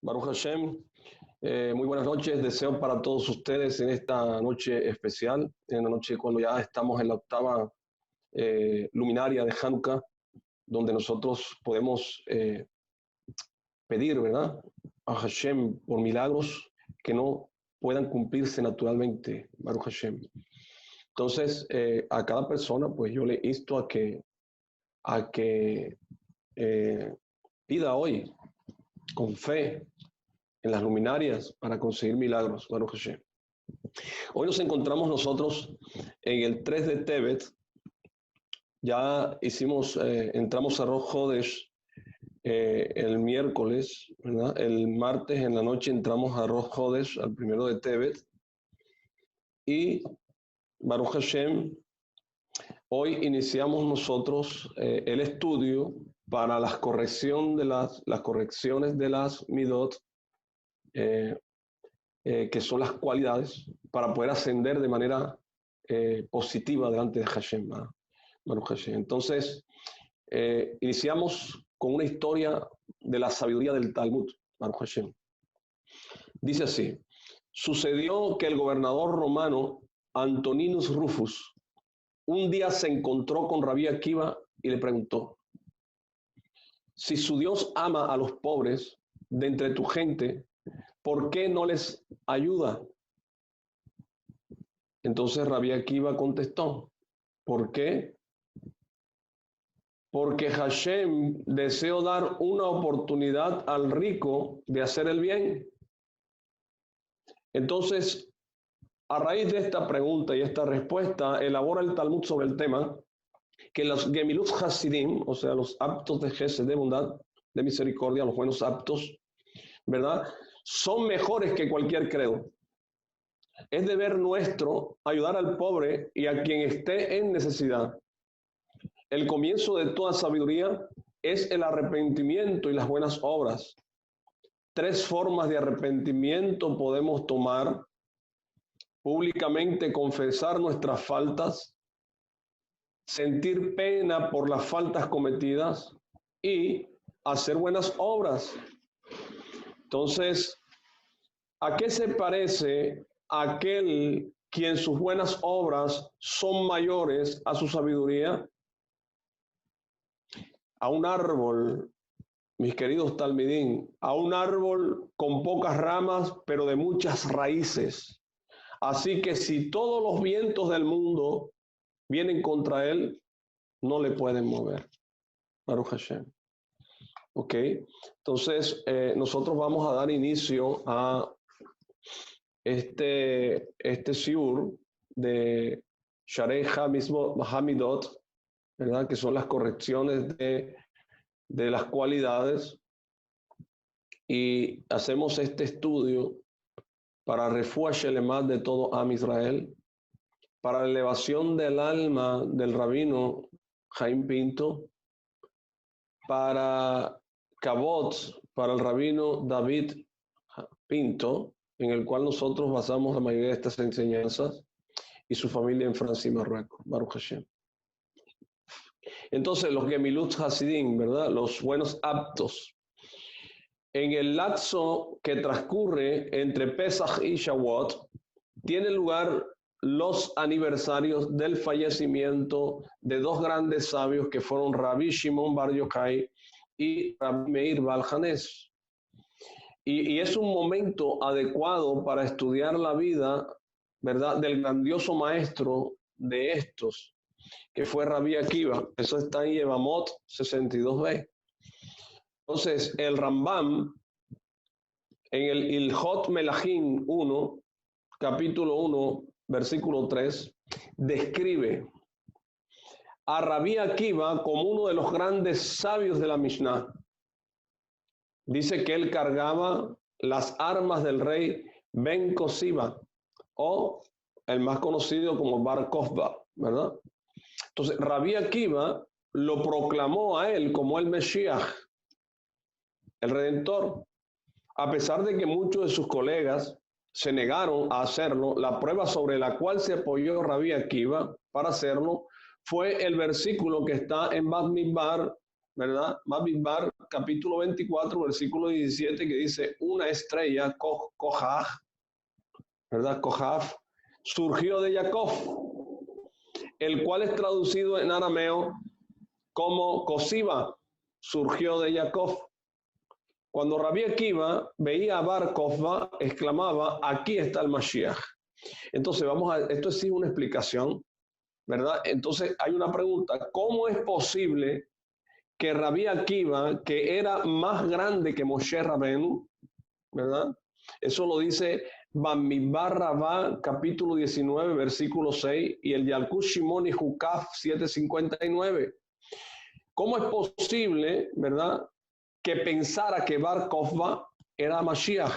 Baruch Hashem, muy buenas noches. Deseo para todos ustedes en esta noche especial, en la noche cuando ya estamos en la octava luminaria de Hanukkah, donde nosotros podemos pedir, ¿verdad?, a Hashem por milagros que no puedan cumplirse naturalmente, Baruch Hashem. Entonces, a cada persona, pues yo le insto a que pida hoy con fe en las luminarias para conseguir milagros, Baruch Hashem. Hoy nos encontramos nosotros en el 3 de Tevet. Ya entramos a Rosh Hodesh el miércoles, ¿verdad? El martes en la noche entramos a Rosh Hodesh, al 1 de Tevet. Y Baruch Hashem, hoy iniciamos nosotros el estudio para las correcciones de las midot, que son las cualidades para poder ascender de manera positiva delante de Hashem, Baruch Hashem. Entonces, iniciamos con una historia de la sabiduría del Talmud, Baruch Hashem. Dice así: sucedió que el gobernador romano Antoninus Rufus un día se encontró con Rabí Akiva y le preguntó: si su Dios ama a los pobres de entre tu gente, ¿por qué no les ayuda? Entonces Rabí Akiva contestó: ¿por qué? Porque Hashem deseó dar una oportunidad al rico de hacer el bien. Entonces, a raíz de esta pregunta y esta respuesta, elabora el Talmud sobre el tema que los Gemilut Hasidim, o sea, los aptos de Gesed, de bondad, de misericordia, los buenos aptos, ¿verdad?, son mejores que cualquier credo. Es deber nuestro ayudar al pobre y a quien esté en necesidad. El comienzo de toda sabiduría es el arrepentimiento y las buenas obras. 3 formas de arrepentimiento podemos tomar: públicamente confesar nuestras faltas, sentir pena por las faltas cometidas y hacer buenas obras. Entonces, ¿a qué se parece aquel quien sus buenas obras son mayores a su sabiduría? A un árbol, mis queridos talmidín, a un árbol con pocas ramas, pero de muchas raíces. Así que si todos los vientos del mundo vienen contra él, no le pueden mover. Baruch Hashem. Ok, entonces nosotros vamos a dar inicio a este shiur de Sharei Hamidot, ¿verdad?, que son las correcciones de las cualidades, y hacemos este estudio para refuah Shelemat de todo Am Israel, para la elevación del alma del rabino Jaime Pinto, para Kavod, para el rabino David Pinto, en el cual nosotros basamos la mayoría de estas enseñanzas, y su familia en Francia y Marruecos, Baruch Hashem. Entonces, los Gemilut Hasidim, ¿verdad?, los buenos aptos, en el lapso que transcurre entre Pesach y Shavuot, tiene lugar los aniversarios del fallecimiento de 2 grandes sabios que fueron Rabbi Shimon Bar Yochai y Rabbi Meir Baal Hanes. Y es un momento adecuado para estudiar la vida, ¿verdad?, del grandioso maestro de estos, que fue Rabí Akiva. Eso está en Yevamot 62b. Entonces, el Rambam, en el Ilhot Melachim 1, capítulo 1, versículo 3, describe a Rabí Akiva como uno de los grandes sabios de la Mishnah. Dice que él cargaba las armas del rey Ben Kosiba, o el más conocido como Bar Kokhba, ¿verdad? Entonces, Rabí Akiva lo proclamó a él como el Mesías, el Redentor. A pesar de que muchos de sus colegas se negaron a hacerlo, la prueba sobre la cual se apoyó Rabí Akiva para hacerlo fue el versículo que está en Bamidbar, ¿verdad? Bamidbar, capítulo 24, versículo 17, que dice, una estrella, Kohaj, ¿verdad? Kohaj, surgió de Jacob, el cual es traducido en arameo como Cosiba, surgió de Jacob. Cuando Rabí Akiva veía a Bar Kokhba, exclamaba, aquí está el Mashiach. Entonces, esto sí es una explicación, ¿verdad? Entonces, hay una pregunta, ¿cómo es posible que Rabí Akiva, que era más grande que Moshe Rabenu, ¿verdad? Eso lo dice Bamidbar Rabá, capítulo 19, versículo 6, y el Yalkut Shimon y Jukaf 759. ¿Cómo es posible, verdad, que pensara que Bar Kokhba era Mashiach?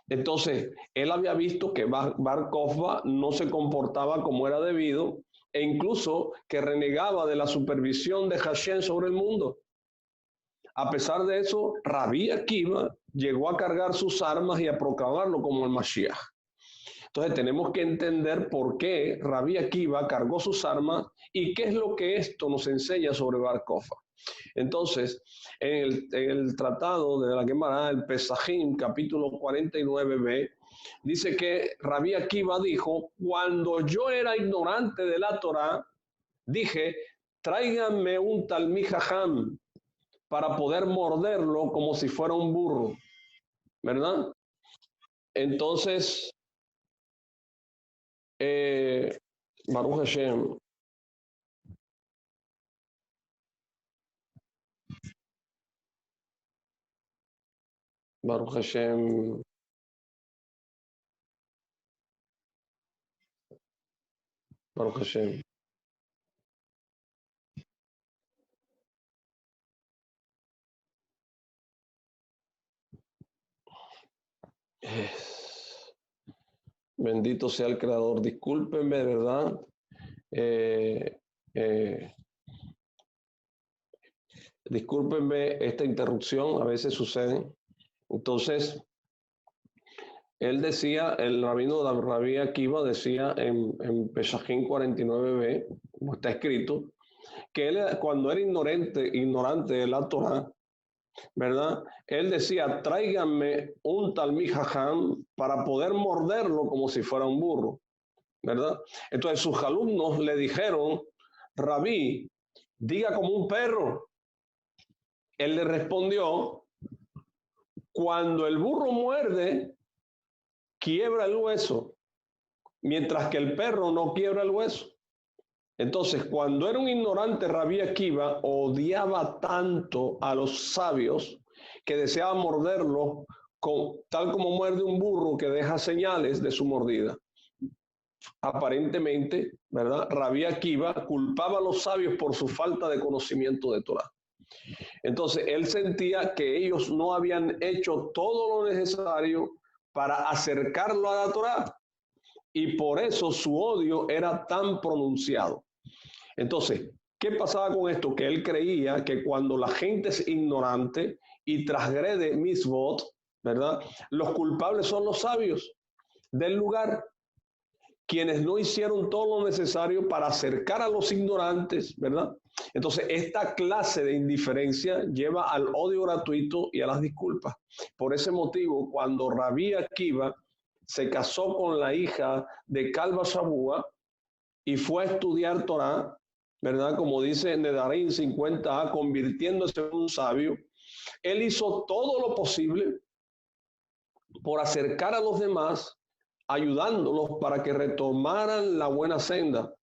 Entonces, él había visto que Bar Kokhba no se comportaba como era debido, e incluso que renegaba de la supervisión de Hashem sobre el mundo. A pesar de eso, Rabí Akiva llegó a cargar sus armas y a proclamarlo como el Mashiach. Entonces tenemos que entender por qué Rabí Akiva cargó sus armas y qué es lo que esto nos enseña sobre Bar Kokhba. Entonces, en el tratado de la Gemara, el Pesajim, capítulo 49b, dice que Rabí Akiva dijo, cuando yo era ignorante de la Torá, dije, tráiganme un Talmid Jajam para poder morderlo como si fuera un burro, ¿verdad? Entonces, Baruch Hashem, Baruch Hashem, Baruch Hashem. Bendito sea el Creador. Discúlpenme, ¿verdad? Discúlpenme esta interrupción, a veces sucede. Entonces, él decía, el rabino Rabí Akiva decía en Pesajim 49b, como está escrito, que él cuando era ignorante de la Torah, ¿verdad? Él decía, tráiganme un Talmid Jajam para poder morderlo como si fuera un burro, ¿verdad? Entonces sus alumnos le dijeron, Rabí, diga como un perro. Él le respondió, cuando el burro muerde, quiebra el hueso, mientras que el perro no quiebra el hueso. Entonces, cuando era un ignorante, Rabí Akiva odiaba tanto a los sabios que deseaba morderlos tal como muerde un burro que deja señales de su mordida. Aparentemente, ¿verdad? Rabí Akiva culpaba a los sabios por su falta de conocimiento de Torah. Entonces, él sentía que ellos no habían hecho todo lo necesario para acercarlo a la Torah, y por eso su odio era tan pronunciado. Entonces, ¿qué pasaba con esto? Que él creía que cuando la gente es ignorante y transgrede mitzvot, ¿verdad? Los culpables son los sabios del lugar, quienes no hicieron todo lo necesario para acercar a los ignorantes, ¿verdad? Entonces, esta clase de indiferencia lleva al odio gratuito y a las disculpas. Por ese motivo, cuando Rabí Akiva se casó con la hija de Kalba Shabua y fue a estudiar Torah, ¿verdad? Como dice Nedarim 50a, convirtiéndose en un sabio, él hizo todo lo posible por acercar a los demás, ayudándolos para que retomaran la buena senda.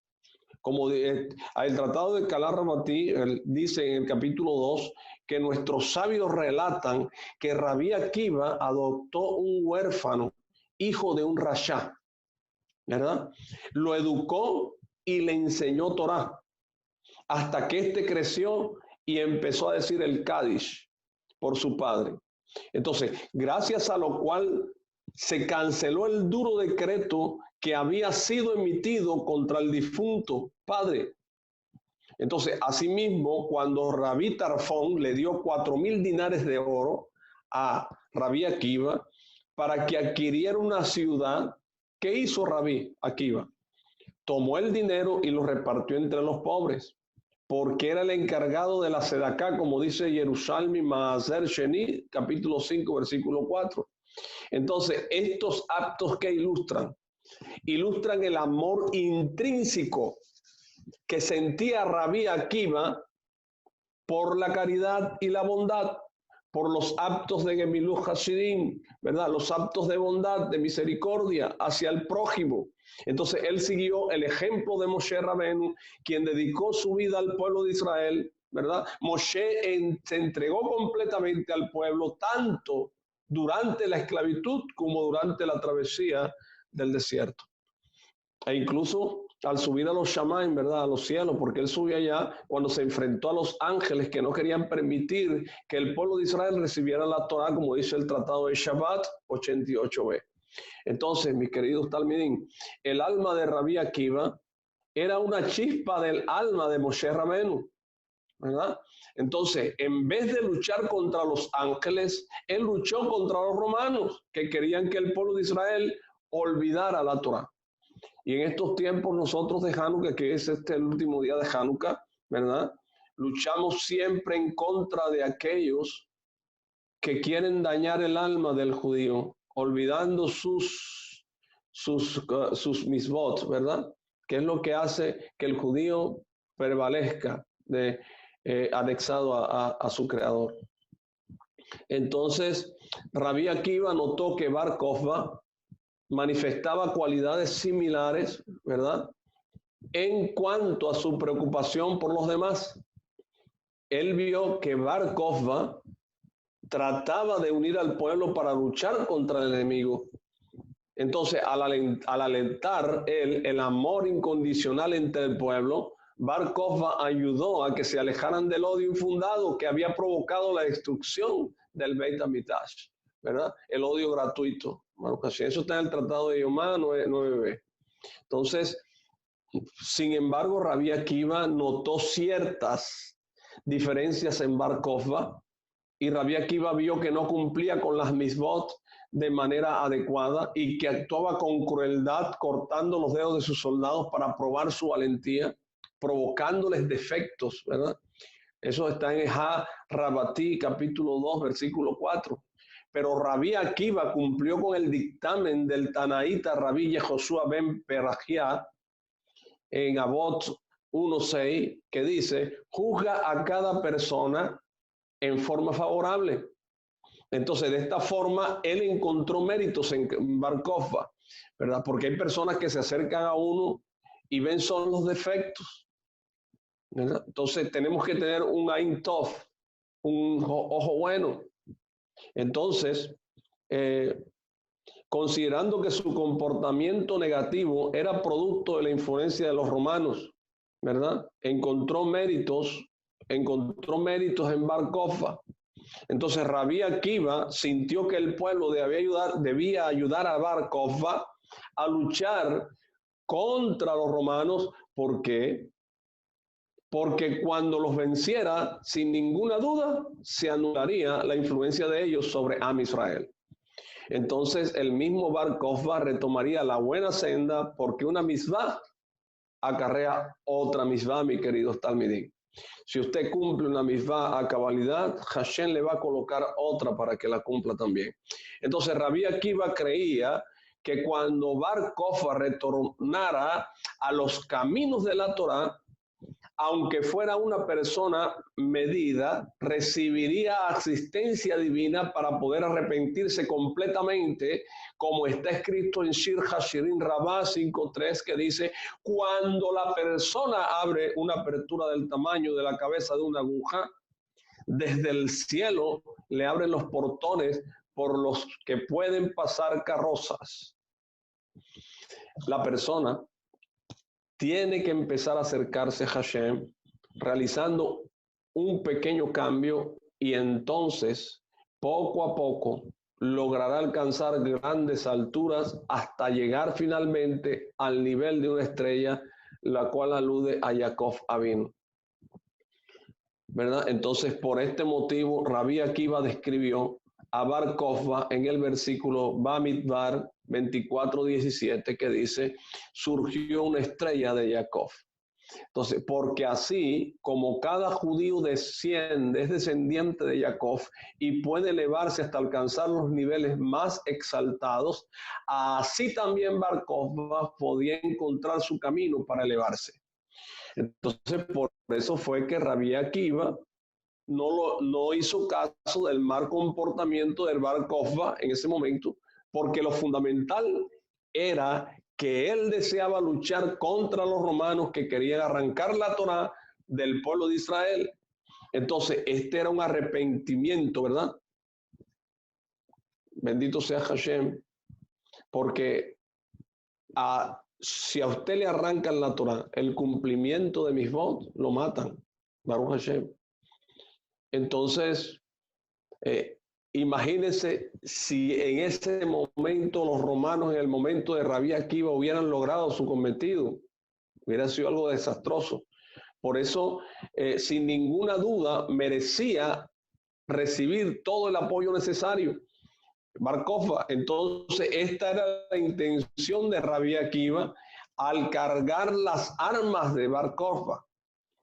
Como el tratado de Calar-Ramatí dice en el capítulo 2 que nuestros sabios relatan que Rabí Akiva adoptó un huérfano, hijo de un rasha, ¿verdad? Lo educó y le enseñó Torah hasta que éste creció y empezó a decir el Kadish por su padre. Entonces, gracias a lo cual se canceló el duro decreto que había sido emitido contra el difunto padre. Entonces, asimismo, cuando Rabí Tarfón le dio 4,000 dinares de oro a Rabí Akiva para que adquiriera una ciudad, ¿qué hizo Rabí Akiva? Tomó el dinero y lo repartió entre los pobres. porque era el encargado de la Sedacá, como dice Jerusalmi Maaser Sheni, capítulo 5, versículo 4. Entonces, estos actos que ilustran el amor intrínseco que sentía Rabí Akiva por la caridad y la bondad, por los actos de Gemilut Hasidim, ¿verdad? Los actos de bondad, de misericordia hacia el prójimo. Entonces él siguió el ejemplo de Moshe Rabenu, quien dedicó su vida al pueblo de Israel, ¿verdad? Moshe se entregó completamente al pueblo, tanto durante la esclavitud como durante la travesía del desierto. E incluso al subir a los Shamaim, ¿verdad? A los cielos, porque él subió allá cuando se enfrentó a los ángeles que no querían permitir que el pueblo de Israel recibiera la Torá, como dice el Tratado de Shabbat 88b. Entonces, mis queridos talmidim, el alma de Rabí Akiva era una chispa del alma de Moshe Rabenu, ¿verdad? Entonces, en vez de luchar contra los ángeles, él luchó contra los romanos, que querían que el pueblo de Israel olvidara la Torá. Y en estos tiempos nosotros de Hanukkah, que es el último día de Hanukkah, ¿verdad? Luchamos siempre en contra de aquellos que quieren dañar el alma del judío, olvidando sus misbot, ¿verdad? Que es lo que hace que el judío prevalezca anexado a su creador. Entonces, Rabí Akiva notó que Bar Kokhba manifestaba cualidades similares, ¿verdad? En cuanto a su preocupación por los demás. Él vio que Bar Kokhba trataba de unir al pueblo para luchar contra el enemigo. Entonces, al alentar él el amor incondicional entre el pueblo, Bar Kokhba ayudó a que se alejaran del odio infundado que había provocado la destrucción del Beit HaMikdash, ¿verdad? El odio gratuito. Bueno, eso está en el Tratado de Yomá 9b. Entonces, sin embargo, Rabí Akiva notó ciertas diferencias en Bar Kokhba y Rabí Akiva vio que no cumplía con las misbot de manera adecuada y que actuaba con crueldad cortando los dedos de sus soldados para probar su valentía, provocándoles defectos, ¿verdad? Eso está en Ha-Rabatí, capítulo 2, versículo 4. Pero Rabí Akiva cumplió con el dictamen del Tanaíta Rabí Yehoshua ben Perajía en Avot 1.6, que dice, juzga a cada persona en forma favorable. Entonces, de esta forma, él encontró méritos en Bar Kokhba, ¿verdad? Porque hay personas que se acercan a uno y ven solo los defectos, ¿verdad? Entonces, tenemos que tener un Ain Tov, un ojo bueno. Entonces, considerando que su comportamiento negativo era producto de la influencia de los romanos, ¿verdad? Encontró méritos en Bar Kokhba. Entonces Rabí Akiva sintió que el pueblo debía ayudar a Bar Kokhba a luchar contra los romanos. ¿Por qué? Porque cuando los venciera, sin ninguna duda, se anularía la influencia de ellos sobre Am Israel. Entonces el mismo Bar Kokhba retomaría la buena senda, porque una misvá acarrea otra misvá, mi queridos talmidim. Si usted cumple una misvá a cabalidad, Hashem le va a colocar otra para que la cumpla también. Entonces Rabí Akiva creía que cuando Bar Kokhba retornara a los caminos de la Torá, aunque fuera una persona medida, recibiría asistencia divina para poder arrepentirse completamente, como está escrito en Shir Hashirin Rabbah 5.3, que dice, cuando la persona abre una apertura del tamaño de la cabeza de una aguja, desde el cielo le abren los portones por los que pueden pasar carrozas. La persona tiene que empezar a acercarse a Hashem, realizando un pequeño cambio, y entonces, poco a poco, logrará alcanzar grandes alturas hasta llegar finalmente al nivel de una estrella, la cual alude a Jacob Avinu, ¿verdad? Entonces, por este motivo, Rabí Akiva describió a Bar Kokhba en el versículo Bamidbar 24:17, que dice, surgió una estrella de Jacob. Entonces, porque así como cada judío es descendiente de Jacob y puede elevarse hasta alcanzar los niveles más exaltados, así también Bar Kokhba podía encontrar su camino para elevarse. Entonces, por eso fue que Rabbi Akiva no hizo caso del mal comportamiento del Bar Kokhba en ese momento, porque lo fundamental era que él deseaba luchar contra los romanos que querían arrancar la Torá del pueblo de Israel. Entonces, este era un arrepentimiento, ¿verdad? Bendito sea Hashem, porque si a usted le arrancan la Torá, el cumplimiento de mis votos, lo matan. Baruch Hashem. Entonces, imagínense si en ese momento los romanos, en el momento de Rabí Akiva, hubieran logrado su cometido. Hubiera sido algo desastroso. Por eso, sin ninguna duda, merecía recibir todo el apoyo necesario. Bar Kokhba. Entonces, esta era la intención de Rabí Akiva al cargar las armas de Bar Kokhba,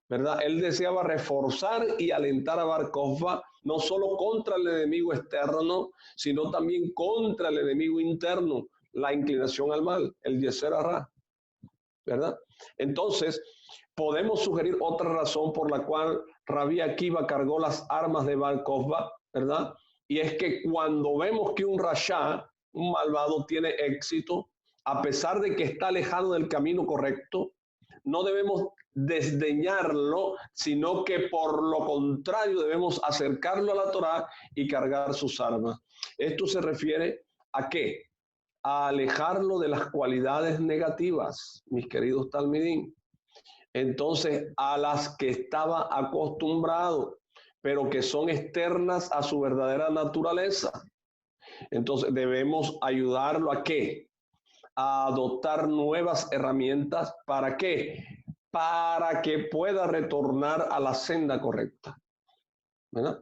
¿verdad? Él deseaba reforzar y alentar a Bar Kokhba no solo contra el enemigo externo, sino también contra el enemigo interno, la inclinación al mal, el Yeser Hará, ¿verdad? Entonces, podemos sugerir otra razón por la cual Rabí Akiva cargó las armas de Bar Kokhba, ¿verdad? Y es que cuando vemos que un rasha, un malvado, tiene éxito, a pesar de que está alejado del camino correcto, no debemos desdeñarlo, sino que por lo contrario debemos acercarlo a la Torá y cargar sus armas. Esto se refiere ¿a qué? A alejarlo de las cualidades negativas, mis queridos talmidín. Entonces, a las que estaba acostumbrado, pero que son externas a su verdadera naturaleza. Entonces, debemos ayudarlo ¿a qué? A adoptar nuevas herramientas. ¿Para qué? Para que pueda retornar a la senda correcta, ¿verdad?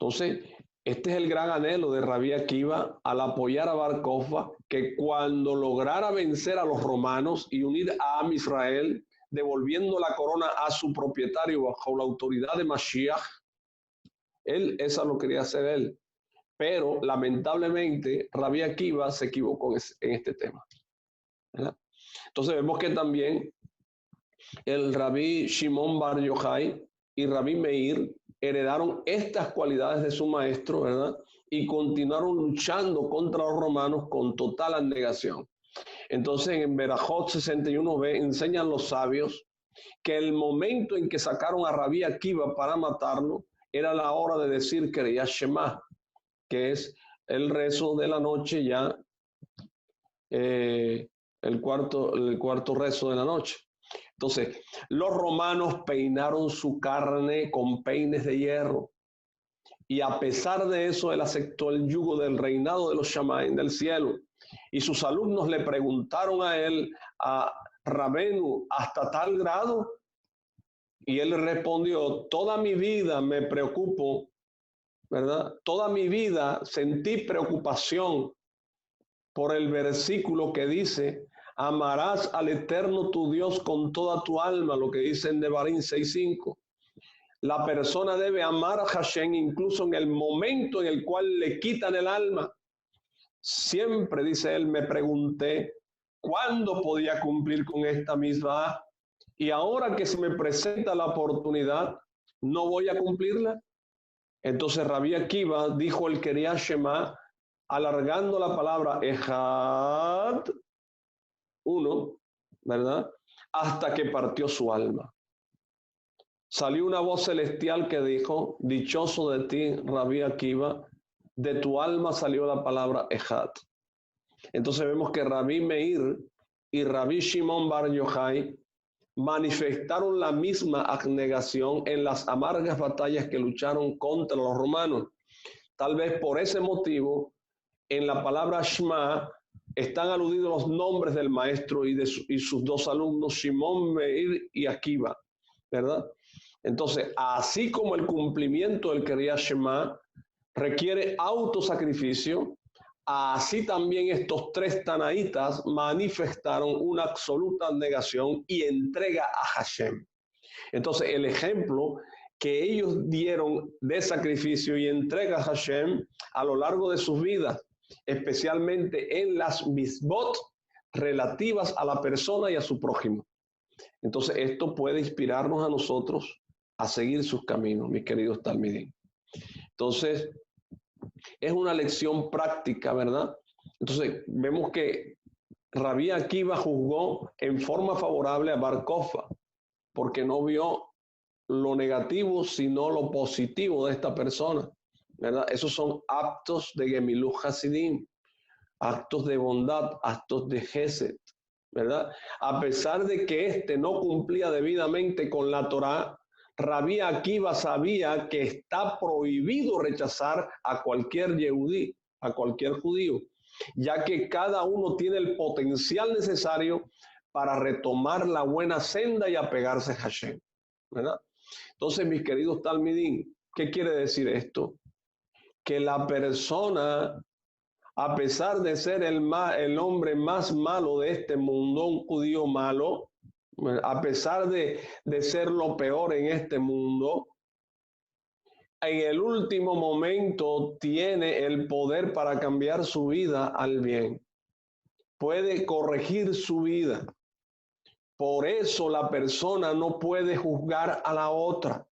Entonces, este es el gran anhelo de Rabí Akiva al apoyar a Bar Kokhba, que cuando lograra vencer a los romanos y unir a Am Israel, devolviendo la corona a su propietario bajo la autoridad de Mashiach, eso lo quería hacer él. Pero lamentablemente Rabí Akiva se equivocó en este tema, ¿verdad? Entonces vemos que también el Rabí Shimon Bar Yochai y Rabí Meir heredaron estas cualidades de su maestro, ¿verdad? Y continuaron luchando contra los romanos con total abnegación. Entonces en Berajot 61b enseñan los sabios que el momento en que sacaron a Rabí Akiva para matarlo era la hora de decir Kriyat Shema, que es el rezo de la noche ya, el cuarto rezo de la noche. Entonces, los romanos peinaron su carne con peines de hierro, y a pesar de eso, él aceptó el yugo del reinado de los Shamaim del cielo. Y sus alumnos le preguntaron a él, a Rabenu, ¿hasta tal grado? Y él respondió, toda mi vida me preocupo, ¿verdad? Toda mi vida sentí preocupación por el versículo que dice, amarás al Eterno tu Dios con toda tu alma, lo que dice en Devarim 6:5. La persona debe amar a Hashem incluso en el momento en el cual le quitan el alma. Siempre, dice él, me pregunté, ¿cuándo podía cumplir con esta misma? Y ahora que se me presenta la oportunidad, ¿no voy a cumplirla? Entonces Rabí Akiva dijo el Kriyat Shema, alargando la palabra Ejad, uno, ¿verdad? Hasta que partió su alma. Salió una voz celestial que dijo, dichoso de ti, Rabí Akiva, de tu alma salió la palabra Ejad. Entonces vemos que Rabí Meir y Rabí Shimon Bar Yochai manifestaron la misma abnegación en las amargas batallas que lucharon contra los romanos. Tal vez por ese motivo, en la palabra Shema están aludidos los nombres del maestro y sus dos alumnos, Shimon, Meir y Akiva, ¿verdad? Entonces, así como el cumplimiento del Kriyat Shema requiere autosacrificio, así también estos tres tanaítas manifestaron una absoluta negación y entrega a Hashem. Entonces, el ejemplo que ellos dieron de sacrificio y entrega a Hashem a lo largo de sus vidas, especialmente en las misbot relativas a la persona y a su prójimo. Entonces, esto puede inspirarnos a nosotros a seguir sus caminos, mis queridos talmidín. Entonces, es una lección práctica, ¿verdad? Entonces, vemos que Rabí Akiva juzgó en forma favorable a Bar Kokhba, porque no vio lo negativo, sino lo positivo de esta persona, ¿verdad? Esos son actos de Gemilut Hasidim, actos de bondad, actos de Gesed, ¿verdad? A pesar de que éste no cumplía debidamente con la Torá, Rabí Akiva sabía que está prohibido rechazar a cualquier yehudí, a cualquier judío, ya que cada uno tiene el potencial necesario para retomar la buena senda y apegarse a Hashem, ¿verdad? Entonces, mis queridos talmidín, ¿qué quiere decir esto? Que la persona, a pesar de ser el hombre más malo de este mundo, un judío malo, a pesar de ser lo peor en este mundo, en el último momento tiene el poder para cambiar su vida al bien. Puede corregir su vida. Por eso la persona no puede juzgar a la otra.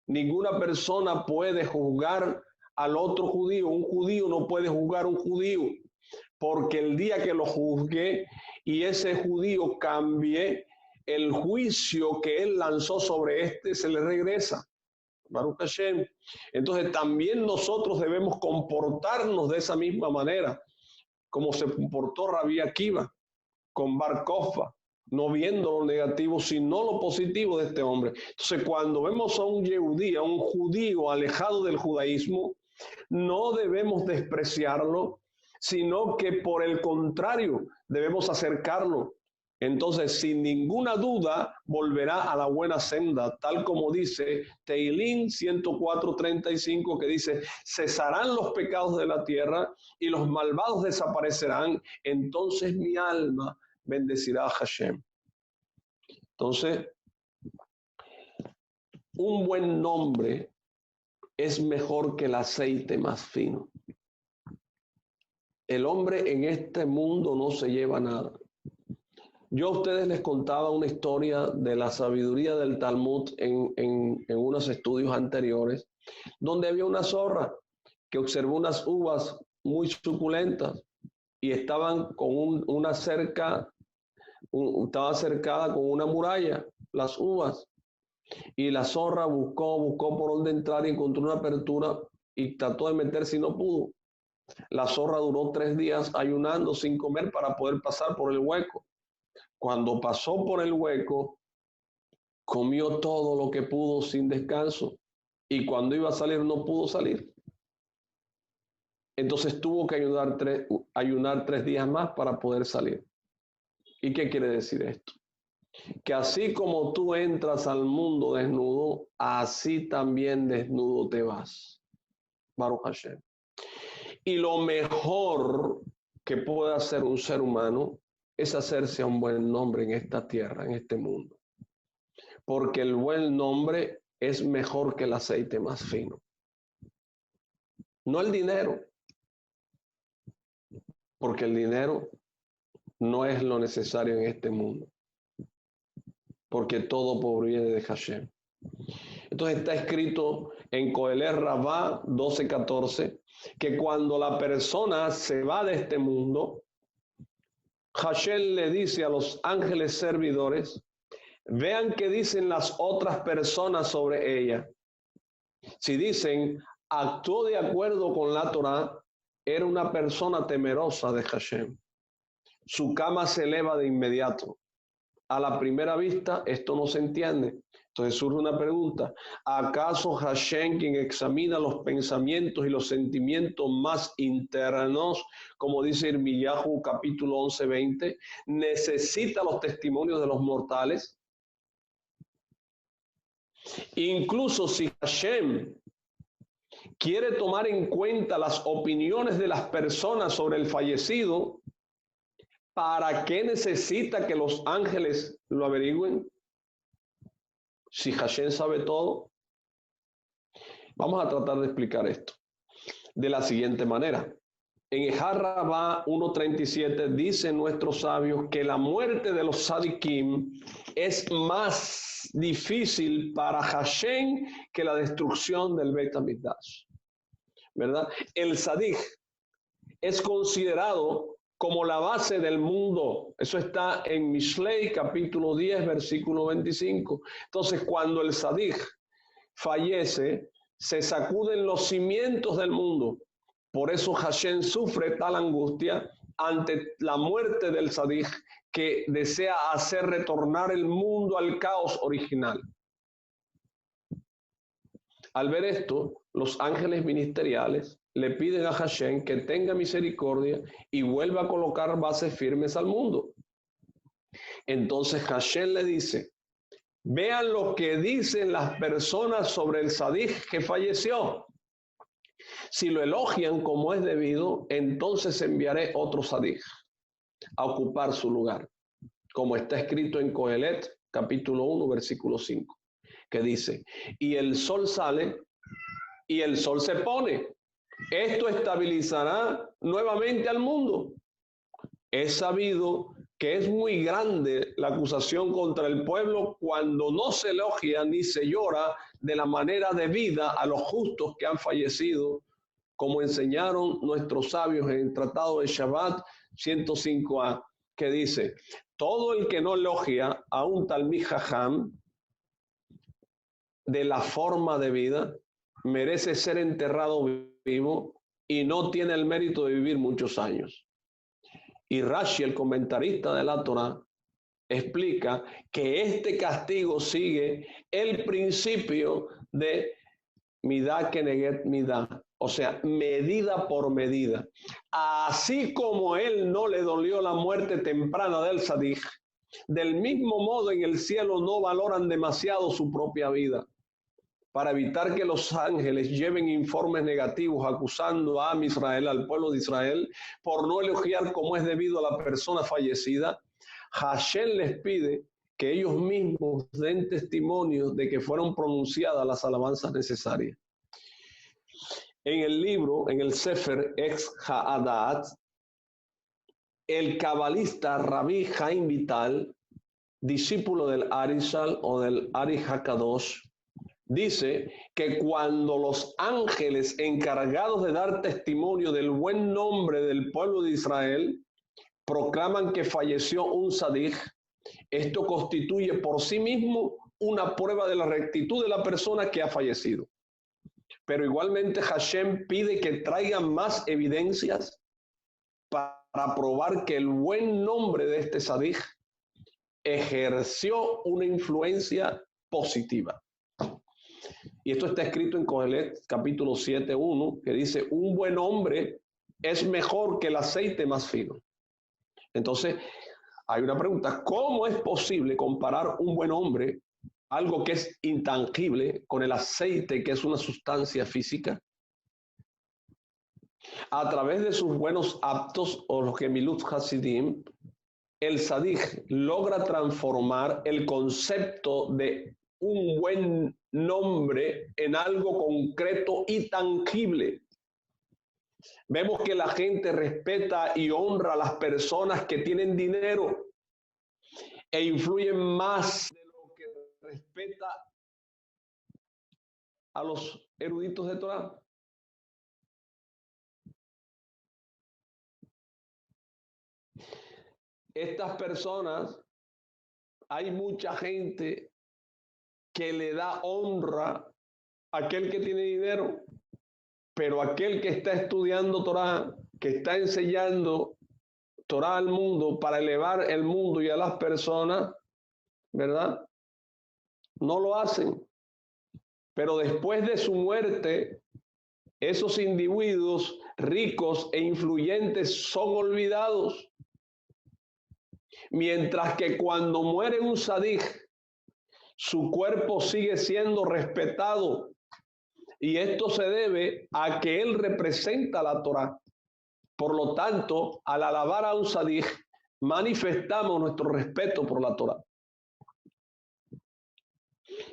Ninguna persona puede juzgar al otro judío. Un judío no puede juzgar a un judío, porque el día que lo juzgue y ese judío cambie, el juicio que él lanzó sobre este se le regresa. Baruch Hashem. Entonces también nosotros debemos comportarnos de esa misma manera, como se comportó Rabí Akiva con Bar Kokhba, no viendo lo negativo, sino lo positivo de este hombre. Entonces, cuando vemos a un yehudí, a un judío alejado del judaísmo, no debemos despreciarlo, sino que por el contrario, debemos acercarlo. Entonces, sin ninguna duda, volverá a la buena senda, tal como dice Teilín 104:35, que dice, cesarán los pecados de la tierra y los malvados desaparecerán, entonces mi alma bendecirá a Hashem. Entonces, un buen nombre es mejor que el aceite más fino. El hombre en este mundo no se lleva nada. Yo a ustedes les contaba una historia de la sabiduría del Talmud en unos estudios anteriores, donde había una zorra que observó unas uvas muy suculentas y estaban con una cerca, estaba cercada con una muralla, las uvas, y la zorra buscó por dónde entrar y encontró una apertura y trató de meterse y no pudo. La zorra duró 3 días ayunando sin comer para poder pasar por el hueco. Cuando pasó por el hueco, comió todo lo que pudo sin descanso. Y cuando iba a salir, no pudo salir. Entonces tuvo que ayunar 3 días más para poder salir. ¿Y qué quiere decir esto? Que así como tú entras al mundo desnudo, así también desnudo te vas. Baruch Hashem. Y lo mejor que puede hacer un ser humano es hacerse un buen nombre en esta tierra, en este mundo. Porque el buen nombre es mejor que el aceite más fino. No el dinero, porque el dinero no es lo necesario en este mundo. Porque todo proviene de Hashem. Entonces está escrito en Kohelet Rabbah 12:14 que cuando la persona se va de este mundo, Hashem le dice a los ángeles servidores, vean qué dicen las otras personas sobre ella. Si dicen, actuó de acuerdo con la Torá, era una persona temerosa de Hashem. Su cama se eleva de inmediato. A la primera vista, esto no se entiende. Entonces surge una pregunta, ¿acaso Hashem, quien examina los pensamientos y los sentimientos más internos, como dice Irmiyahu capítulo 11:20, necesita los testimonios de los mortales? Incluso si Hashem quiere tomar en cuenta las opiniones de las personas sobre el fallecido, ¿para qué necesita que los ángeles lo averigüen? Si Hashem sabe todo. Vamos a tratar de explicar esto de la siguiente manera. En Ejá Rabá 1.37 dicen nuestros sabios que la muerte de los Sadikim es más difícil para Hashem que la destrucción del Beit HaMikdash, ¿verdad? El Sadik es considerado como la base del mundo. Eso está en Mishlei, capítulo 10, versículo 25. Entonces, cuando el Sadik fallece, se sacuden los cimientos del mundo. Por eso Hashem sufre tal angustia ante la muerte del Sadik, que desea hacer retornar el mundo al caos original. Al ver esto, los ángeles ministeriales le piden a Hashem que tenga misericordia y vuelva a colocar bases firmes al mundo. Entonces Hashem le dice: vean lo que dicen las personas sobre el Sadik que falleció. Si lo elogian como es debido, entonces enviaré otro Sadik a ocupar su lugar, como está escrito en Coelet, capítulo 1, versículo 5, que dice: y el sol sale y el sol se pone. Esto estabilizará nuevamente al mundo. Es sabido que es muy grande la acusación contra el pueblo cuando no se elogia ni se llora de la manera debida a los justos que han fallecido, como enseñaron nuestros sabios en el Tratado de Shabbat 105a, que dice: todo el que no elogia a un Talmid Jajam de la forma debida merece ser enterrado vivo y no tiene el mérito de vivir muchos años. Y Rashi, el comentarista de la Torá, explica que este castigo sigue el principio de midá keneget midá, o sea, medida por medida. Así como él no le dolió la muerte temprana del Sadik, del mismo modo en el cielo no valoran demasiado su propia vida, para evitar que los ángeles lleven informes negativos acusando a Israel, al pueblo de Israel, por no elogiar como es debido a la persona fallecida. Hashem les pide que ellos mismos den testimonio de que fueron pronunciadas las alabanzas necesarias. En el libro, en el Sefer Ex Ha'adat, el cabalista Rabbi Chaim Vital, discípulo del Arizal o del Ari HaKadosh, dice que cuando los ángeles encargados de dar testimonio del buen nombre del pueblo de Israel proclaman que falleció un Sadik, esto constituye por sí mismo una prueba de la rectitud de la persona que ha fallecido. Pero igualmente Hashem pide que traigan más evidencias para probar que el buen nombre de este Sadik ejerció una influencia positiva. Y esto está escrito en Coelet, capítulo 7:1, que dice: un buen hombre es mejor que el aceite más fino. Entonces, hay una pregunta: ¿cómo es posible comparar un buen hombre, algo que es intangible, con el aceite, que es una sustancia física? A través de sus buenos actos, o los Gemilut Hasidim, el Sadik logra transformar el concepto de un buen nombre en algo concreto y tangible. Vemos que la gente respeta y honra a las personas que tienen dinero e influyen más de lo que respeta a los eruditos de Torah. Estas personas, hay mucha gente que le da honra a aquel que tiene dinero, pero aquel que está estudiando Torah, que está enseñando Torah al mundo para elevar el mundo y a las personas, ¿verdad? No lo hacen. Pero después de su muerte, esos individuos ricos e influyentes son olvidados. Mientras que cuando muere un Sadik, su cuerpo sigue siendo respetado Y esto se debe a que él representa la Torá. Por lo tanto, al alabar a un Sadik, manifestamos nuestro respeto por la Torá.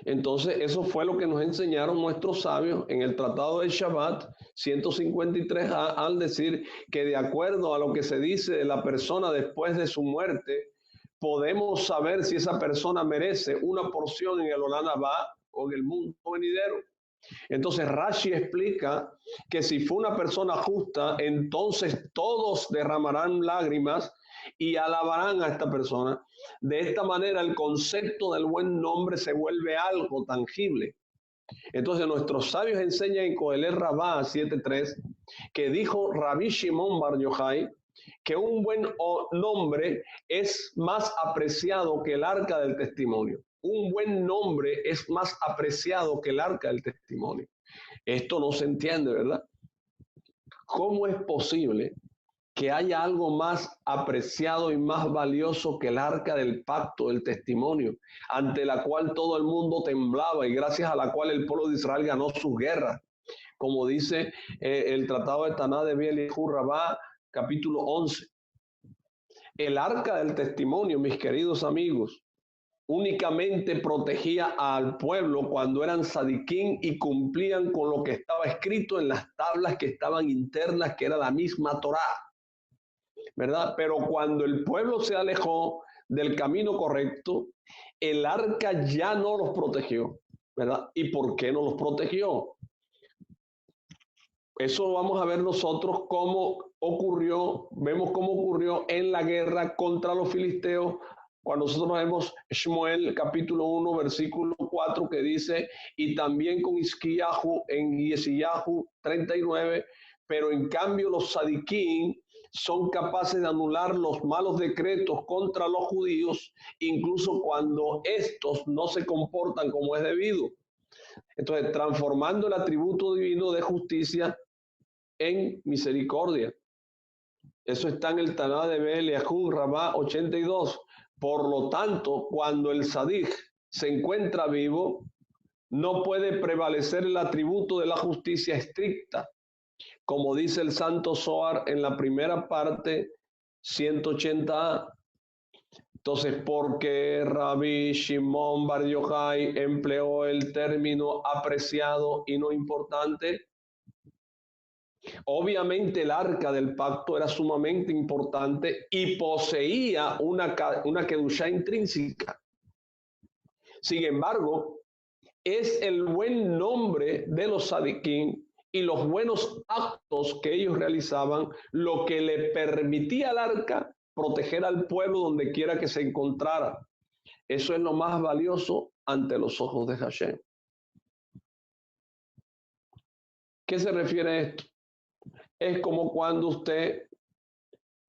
Entonces, eso fue lo que nos enseñaron nuestros sabios en el Tratado de Shabbat 153a, al decir que de acuerdo a lo que se dice de la persona después de su muerte, podemos saber si esa persona merece una porción en el Olam Abba o en el mundo venidero. Entonces Rashi explica que si fue una persona justa, entonces todos derramarán lágrimas y alabarán a esta persona. De esta manera el concepto del buen nombre se vuelve algo tangible. Entonces nuestros sabios enseñan en Kohelet Rabbah 7.3 que dijo Rabbi Shimon Bar Yochai que un buen nombre es más apreciado que el arca del testimonio. Un buen nombre es más apreciado que el arca del testimonio. Esto no se entiende, ¿verdad? ¿Cómo es posible que haya algo más apreciado y más valioso que el arca del pacto, del testimonio, ante la cual todo el mundo temblaba y gracias a la cual el pueblo de Israel ganó sus guerras? Como dice el Tratado de Taná de Bielihu Rabbah, capítulo 11. El arca del testimonio, mis queridos amigos, únicamente protegía al pueblo cuando eran sadiquín y cumplían con lo que estaba escrito en las tablas que estaban internas, que era la misma Torá, ¿verdad? Pero cuando el pueblo se alejó del camino correcto, el arca ya no los protegió, ¿verdad? ¿Y por qué no los protegió? Eso vamos a ver nosotros cómo ocurrió, vemos cómo ocurrió en la guerra contra los filisteos, cuando nosotros vemos Shmuel capítulo 1 versículo 4 que dice, y también con Isquiyahu en Yesiyahu 39, pero en cambio los sadiquín son capaces de anular los malos decretos contra los judíos, incluso cuando estos no se comportan como es debido. Entonces, transformando el atributo divino de justicia en misericordia. Eso está en el Taná de Bielihu Rabbah 82. Por lo tanto, cuando el Sadik se encuentra vivo, no puede prevalecer el atributo de la justicia estricta, como dice el Santo Zohar en la primera parte 180a. Entonces, ¿por qué Rabbi Shimon Bar Yochai empleó el término apreciado y no importante? Obviamente el arca del pacto era sumamente importante y poseía una kedushá intrínseca. Sin embargo, es el buen nombre de los sadiquín y los buenos actos que ellos realizaban lo que le permitía al arca proteger al pueblo donde quiera que se encontrara. Eso es lo más valioso ante los ojos de Hashem. ¿Qué se refiere a esto? Es como cuando usted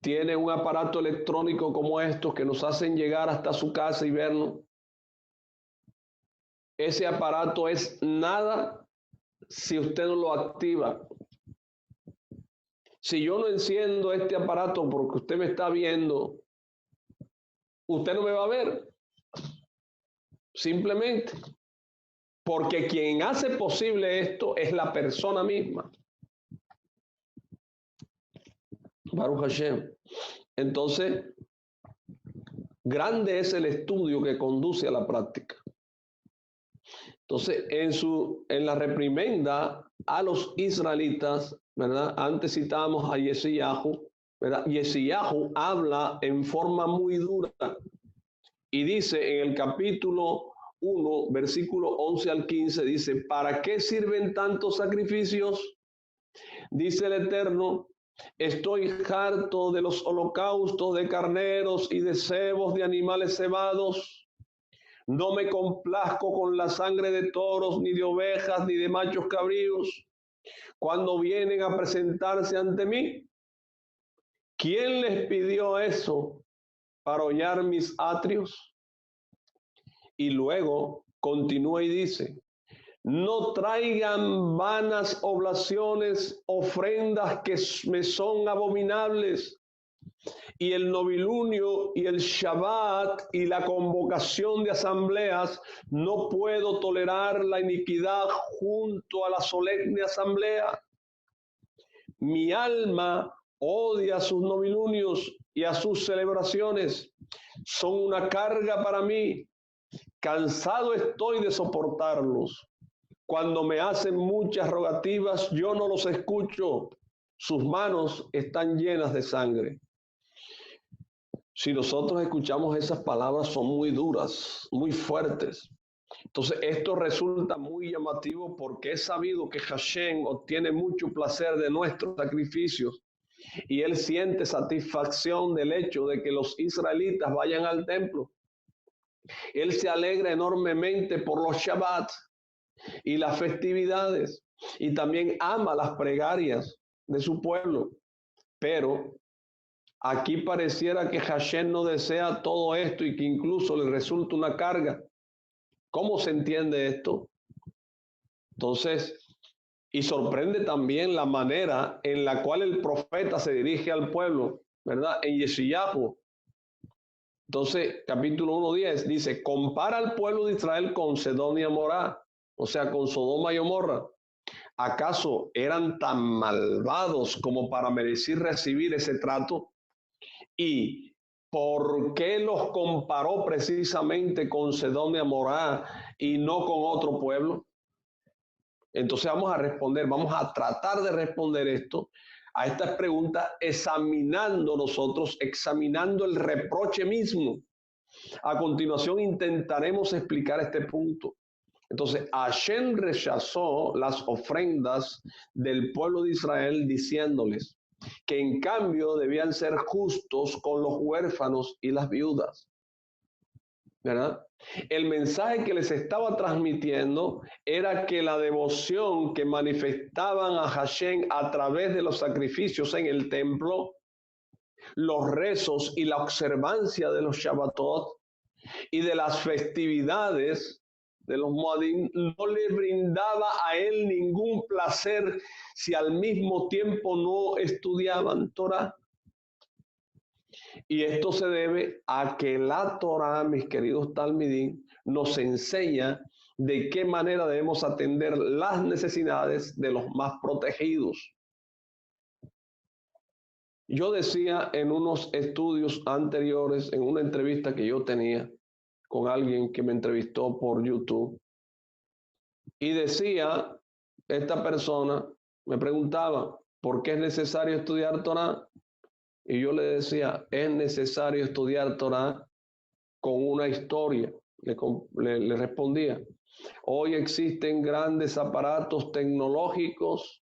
tiene un aparato electrónico como estos que nos hacen llegar hasta su casa y vernos. Ese aparato es nada si usted no lo activa. Si yo no enciendo este aparato porque usted me está viendo, usted no me va a ver. Simplemente porque quien hace posible esto es la persona misma. Baruch Hashem. Entonces, grande es el estudio que conduce a la práctica. Entonces, en la reprimenda a los israelitas, ¿verdad? Antes citábamos a Yesiyahu, ¿verdad? Yesiyahu habla en forma muy dura y dice en el capítulo 1, versículo 11 al 15, dice, ¿para qué sirven tantos sacrificios? Dice el Eterno, estoy harto de los holocaustos de carneros y de cebos de animales cebados. No me complazco con la sangre de toros, ni de ovejas, ni de machos cabríos, cuando vienen a presentarse ante mí. ¿Quién les pidió eso para hollar mis atrios? Y luego continúa y dice, no traigan vanas oblaciones, ofrendas que me son abominables. y el novilunio y el Shabbat y la convocación de asambleas, no puedo tolerar la iniquidad junto a la solemne asamblea. Mi alma odia a sus novilunios y a sus celebraciones. Son una carga para mí. Cansado estoy de soportarlos. Cuando me hacen muchas rogativas, yo no los escucho. Sus manos están llenas de sangre. Si nosotros escuchamos esas palabras, son muy duras, muy fuertes. Entonces, esto resulta muy llamativo porque es sabido que Hashem obtiene mucho placer de nuestros sacrificios y él siente satisfacción del hecho de que los israelitas vayan al templo. Él se alegra enormemente por los Shabbat y las festividades y también ama las plegarias de su pueblo. Pero aquí pareciera que Hashem no desea todo esto y que incluso le resulta una carga. ¿Cómo se entiende esto? Entonces, y sorprende también la manera en la cual el profeta se dirige al pueblo, ¿verdad? En Yeshayahu. Entonces, capítulo 1:10 dice, compara al pueblo de Israel con Sedón y Amorá, o sea, con Sodoma y Gomorra. ¿Acaso eran tan malvados como para merecer recibir ese trato? ¿Y por qué los comparó precisamente con Sedón y Amorá y no con otro pueblo? Entonces vamos a responder, vamos a tratar de responder a estas preguntas, examinando el reproche mismo. A continuación intentaremos explicar este punto. Entonces, Hashem rechazó las ofrendas del pueblo de Israel diciéndoles que en cambio debían ser justos con los huérfanos y las viudas, ¿verdad? El mensaje que les estaba transmitiendo era que la devoción que manifestaban a Hashem a través de los sacrificios en el templo, los rezos y la observancia de los Shabbatot y de las festividades de los Moadim no le brindaba a él ningún placer si al mismo tiempo no estudiaban Torah. Y esto se debe a que la Torah, mis queridos talmidín, nos enseña de qué manera debemos atender las necesidades de los más protegidos. Yo decía en unos estudios anteriores, en una entrevista que yo tenía con alguien que me entrevistó por YouTube, y decía, esta persona me preguntaba, ¿por qué es necesario estudiar Torah? Y yo le decía, es necesario estudiar Torah con una historia. Le respondía, hoy existen grandes aparatos tecnológicos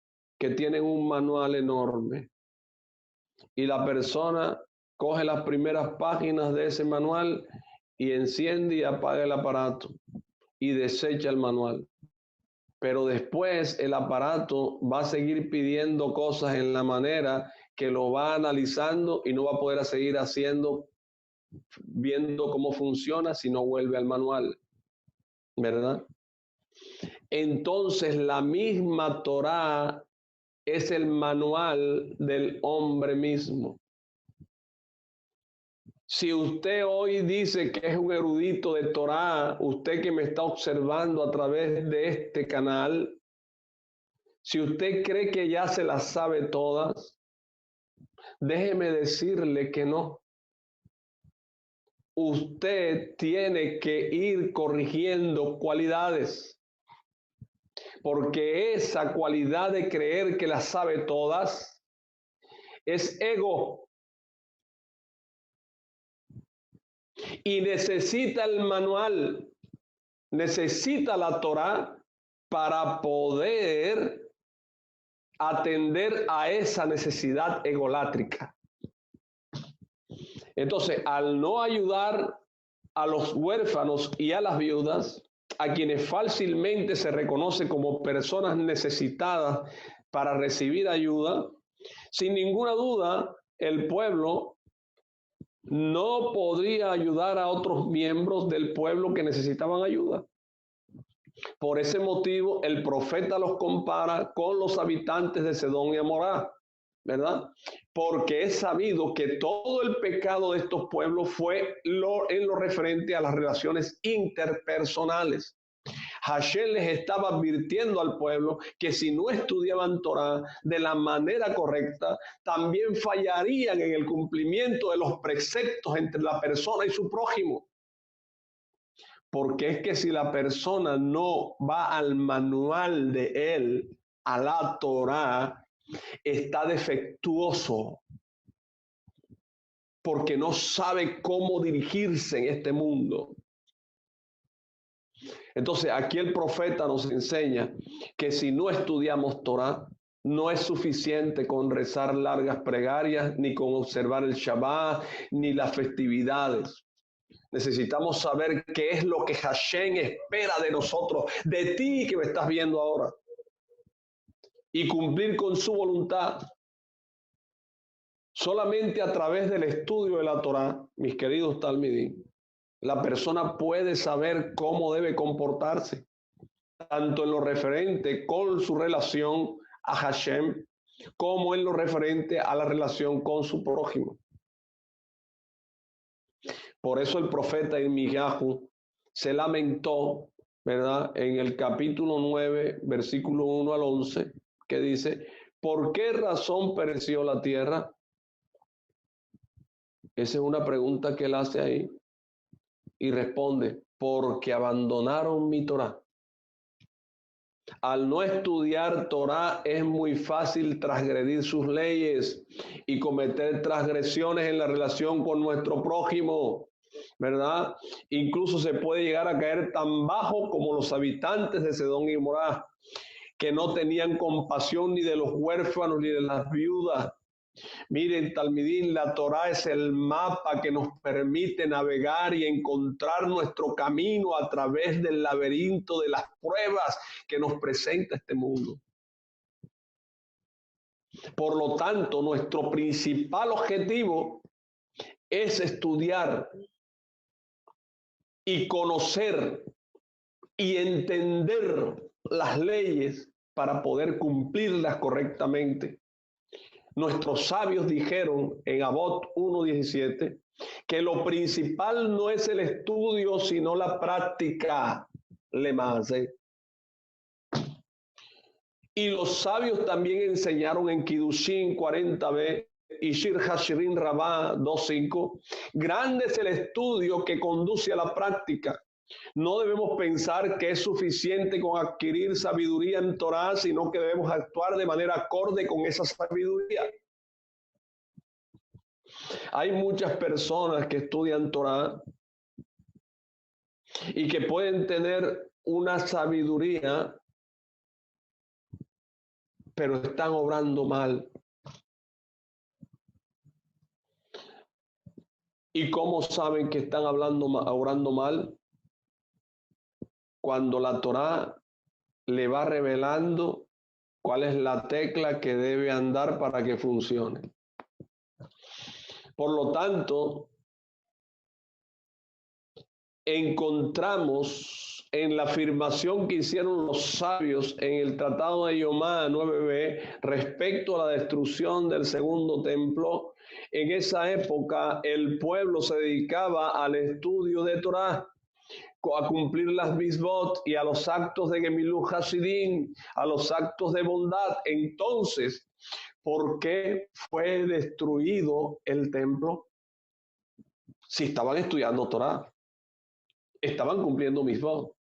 que tienen un manual enorme. Y la persona coge las primeras páginas de ese manual y enciende y apaga el aparato y desecha el manual. Pero después el aparato va a seguir pidiendo cosas en la manera que lo va analizando y no va a poder seguir haciendo, viendo cómo funciona si no vuelve al manual, ¿verdad? Entonces la misma Torá es el manual del hombre mismo. Si usted hoy dice que es un erudito de Torá, usted que me está observando a través de este canal, si usted cree que ya se las sabe todas, déjeme decirle que no. Usted tiene que ir corrigiendo cualidades, porque esa cualidad de creer que las sabe todas es ego. Y necesita el manual, necesita la Torá para poder atender a esa necesidad egolátrica. Entonces, al no ayudar a los huérfanos y a las viudas, a quienes fácilmente se reconoce como personas necesitadas para recibir ayuda, sin ninguna duda, el pueblo no podría ayudar a otros miembros del pueblo que necesitaban ayuda. Por ese motivo, el profeta los compara con los habitantes de Sedón y Amorá, ¿verdad? Porque es sabido que todo el pecado de estos pueblos fue en lo referente a las relaciones interpersonales. Hashem les estaba advirtiendo al pueblo que si no estudiaban Torah de la manera correcta, también fallarían en el cumplimiento de los preceptos entre la persona y su prójimo. Porque es que si la persona no va al manual de él, a la Torah, está defectuoso, porque no sabe cómo dirigirse en este mundo. Entonces, aquí el profeta nos enseña que si no estudiamos Torah, no es suficiente con rezar largas plegarias, ni con observar el Shabbat, ni las festividades. Necesitamos saber qué es lo que Hashem espera de nosotros, de ti que me estás viendo ahora, y cumplir con su voluntad. Solamente a través del estudio de la Torah, mis queridos talmidín, la persona puede saber cómo debe comportarse, tanto en lo referente con su relación a Hashem, como en lo referente a la relación con su prójimo. Por eso el profeta Irmiyahu se lamentó, ¿verdad? En el capítulo 9, versículo 1 al 11, que dice, ¿por qué razón pereció la tierra? Esa es una pregunta que él hace ahí. Y responde, porque abandonaron mi Torah. Al no estudiar Torah es muy fácil transgredir sus leyes y cometer transgresiones en la relación con nuestro prójimo, ¿verdad? Incluso se puede llegar a caer tan bajo como los habitantes de Sedón y Gomorra, que no tenían compasión ni de los huérfanos ni de las viudas. Miren, talmidín, la Torah es el mapa que nos permite navegar y encontrar nuestro camino a través del laberinto de las pruebas que nos presenta este mundo. Por lo tanto, nuestro principal objetivo es estudiar y conocer y entender las leyes para poder cumplirlas correctamente. Nuestros sabios dijeron en Abot 1:17 que lo principal no es el estudio, sino la práctica. Y los sabios también enseñaron en Kiddushin 40b y Shir Hashirin Rabbah 2:5, grande es el estudio que conduce a la práctica. No debemos pensar que es suficiente con adquirir sabiduría en Torah, sino que debemos actuar de manera acorde con esa sabiduría. Hay muchas personas que estudian Torah y que pueden tener una sabiduría, pero están obrando mal. ¿Y cómo saben que están obrando mal? Cuando la Torah le va revelando cuál es la tecla que debe andar para que funcione. Por lo tanto, encontramos en la afirmación que hicieron los sabios en el Tratado de Yomá 9b respecto a la destrucción del segundo templo. En esa época el pueblo se dedicaba al estudio de Torah, a cumplir las mitzvot y a los actos de Gemilut Hasidim, a los actos de bondad. Entonces, ¿por qué fue destruido el templo? Si estaban estudiando Torah, estaban cumpliendo mitzvot,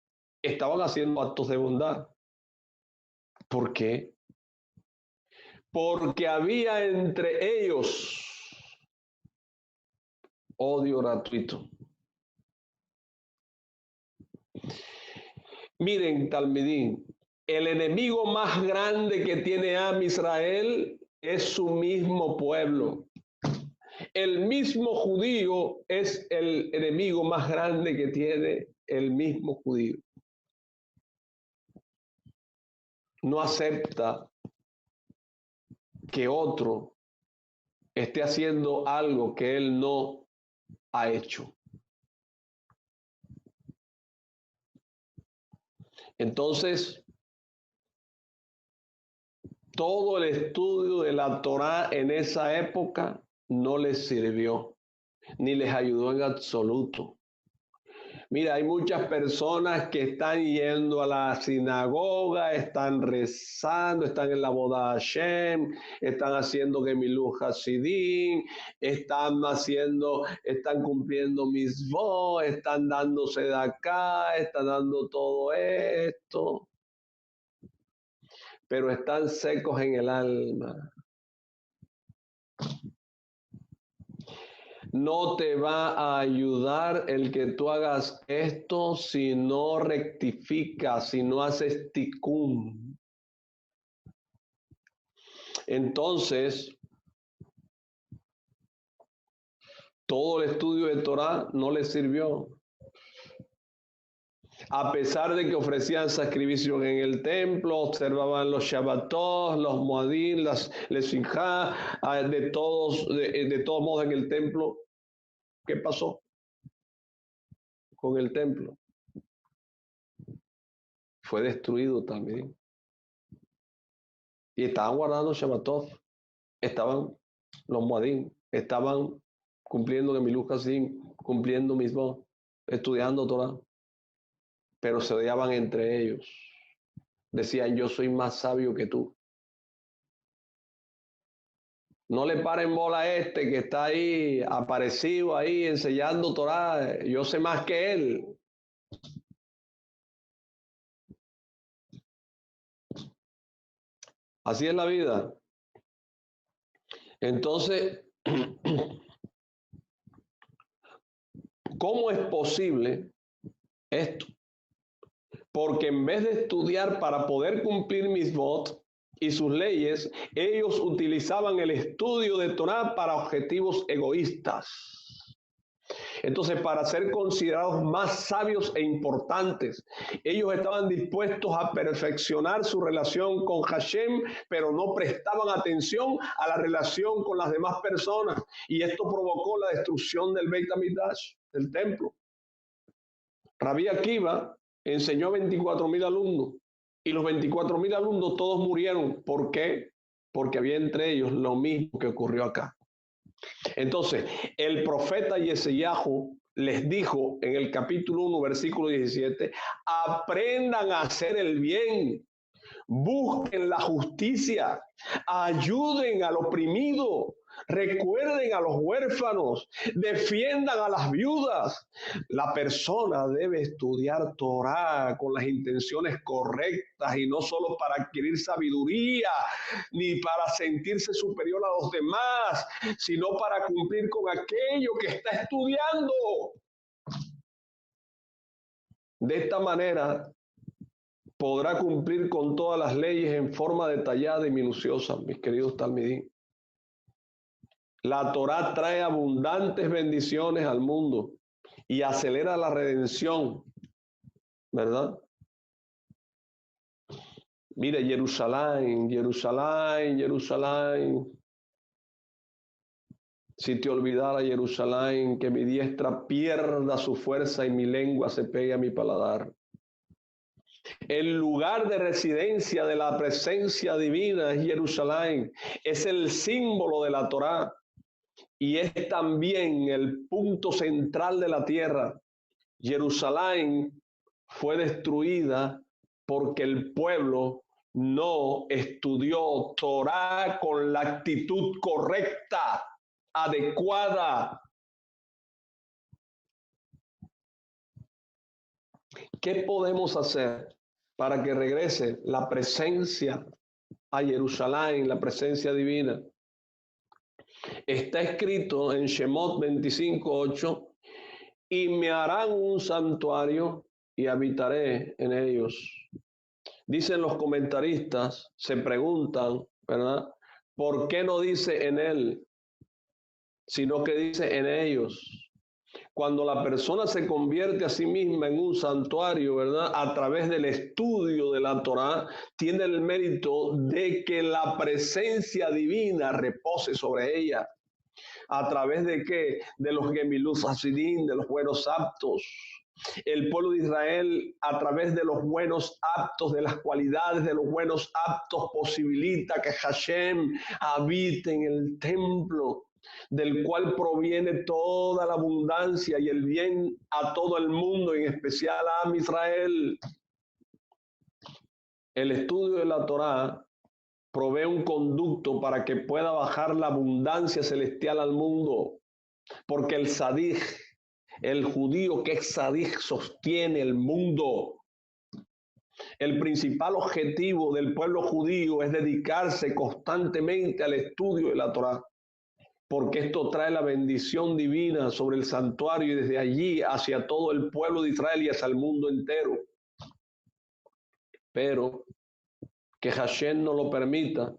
estaban haciendo actos de bondad. ¿Por qué? Porque había entre ellos odio gratuito. Miren, talmidín, el enemigo más grande que tiene Am Israel es su mismo pueblo. El mismo judío es el enemigo más grande que tiene el mismo judío. No acepta que otro esté haciendo algo que él no ha hecho. Entonces, todo el estudio de la Torá en esa época no les sirvió, ni les ayudó en absoluto. Mira, hay muchas personas que están yendo a la sinagoga, están rezando, están en la boda Hashem, están haciendo Gemilut Hasidim, están cumpliendo mitzvot, están dándose de acá, están dando todo esto, pero están secos en el alma. No te va a ayudar el que tú hagas esto si no rectificas, si no haces tikkun. Entonces, todo el estudio de Torah no les sirvió. A pesar de que ofrecían sacrificios en el templo, observaban los Shabbatot, los Moadim, las Lesinjá, de todos modos en el templo. ¿Qué pasó con el templo? Fue destruido también. Y estaban guardando Shabbatot, estaban los Moadim, estaban cumpliendo Gemilut Hasidim, cumpliendo mitzvot, estudiando Torah, pero se odiaban entre ellos. Decían, yo soy más sabio que tú. No le paren bola a este que está ahí, aparecido ahí, enseñando Torah. Yo sé más que él. Así es la vida. Entonces, ¿cómo es posible esto? Porque en vez de estudiar para poder cumplir mitzvot y sus leyes, ellos utilizaban el estudio de Torah para objetivos egoístas. Entonces, para ser considerados más sabios e importantes, ellos estaban dispuestos a perfeccionar su relación con Hashem, pero no prestaban atención a la relación con las demás personas. Y esto provocó la destrucción del Beit HaMikdash, del templo. Rabbi Akiva enseñó a 24,000 alumnos y los 24,000 alumnos todos murieron. ¿Por qué? Porque había entre ellos lo mismo que ocurrió acá. Entonces, el profeta Yeshayahu les dijo en el capítulo 1, versículo 17, aprendan a hacer el bien, busquen la justicia, ayuden al oprimido, recuerden a los huérfanos, defiendan a las viudas. La persona debe estudiar Torah con las intenciones correctas y no solo para adquirir sabiduría ni para sentirse superior a los demás, sino para cumplir con aquello que está estudiando. De esta manera podrá cumplir con todas las leyes en forma detallada y minuciosa, mis queridos talmidín. La Torá trae abundantes bendiciones al mundo y acelera la redención, ¿verdad? Mire, Jerusalén, Jerusalén, Jerusalén. Si te olvidara, Jerusalén, que mi diestra pierda su fuerza y mi lengua se pegue a mi paladar. El lugar de residencia de la presencia divina es Jerusalén. Es el símbolo de la Torá. Y es también el punto central de la tierra. Jerusalén fue destruida porque el pueblo no estudió Torá con la actitud correcta, adecuada. ¿Qué podemos hacer para que regrese la presencia a Jerusalén, la presencia divina? Está escrito en Shemot 25:8, y me harán un santuario y habitaré en ellos. Dicen los comentaristas, se preguntan, ¿verdad? ¿Por qué no dice en él, sino que dice en ellos? Cuando la persona se convierte a sí misma en un santuario, ¿verdad? A través del estudio de la Torá, tiene el mérito de que la presencia divina repose sobre ella. ¿A través de qué? De los Gemilut Hasidim, de los buenos aptos. El pueblo de Israel, a través de los buenos actos, de las cualidades de los buenos actos, posibilita que Hashem habite en el templo, del cual proviene toda la abundancia y el bien a todo el mundo, en especial a Israel. El estudio de la Torá provee un conducto para que pueda bajar la abundancia celestial al mundo, porque el Sadik, el judío que es Sadik, sostiene el mundo. El principal objetivo del pueblo judío es dedicarse constantemente al estudio de la Torá, porque esto trae la bendición divina sobre el santuario y desde allí hacia todo el pueblo de Israel y hacia el mundo entero. Pero que Hashem no lo permita,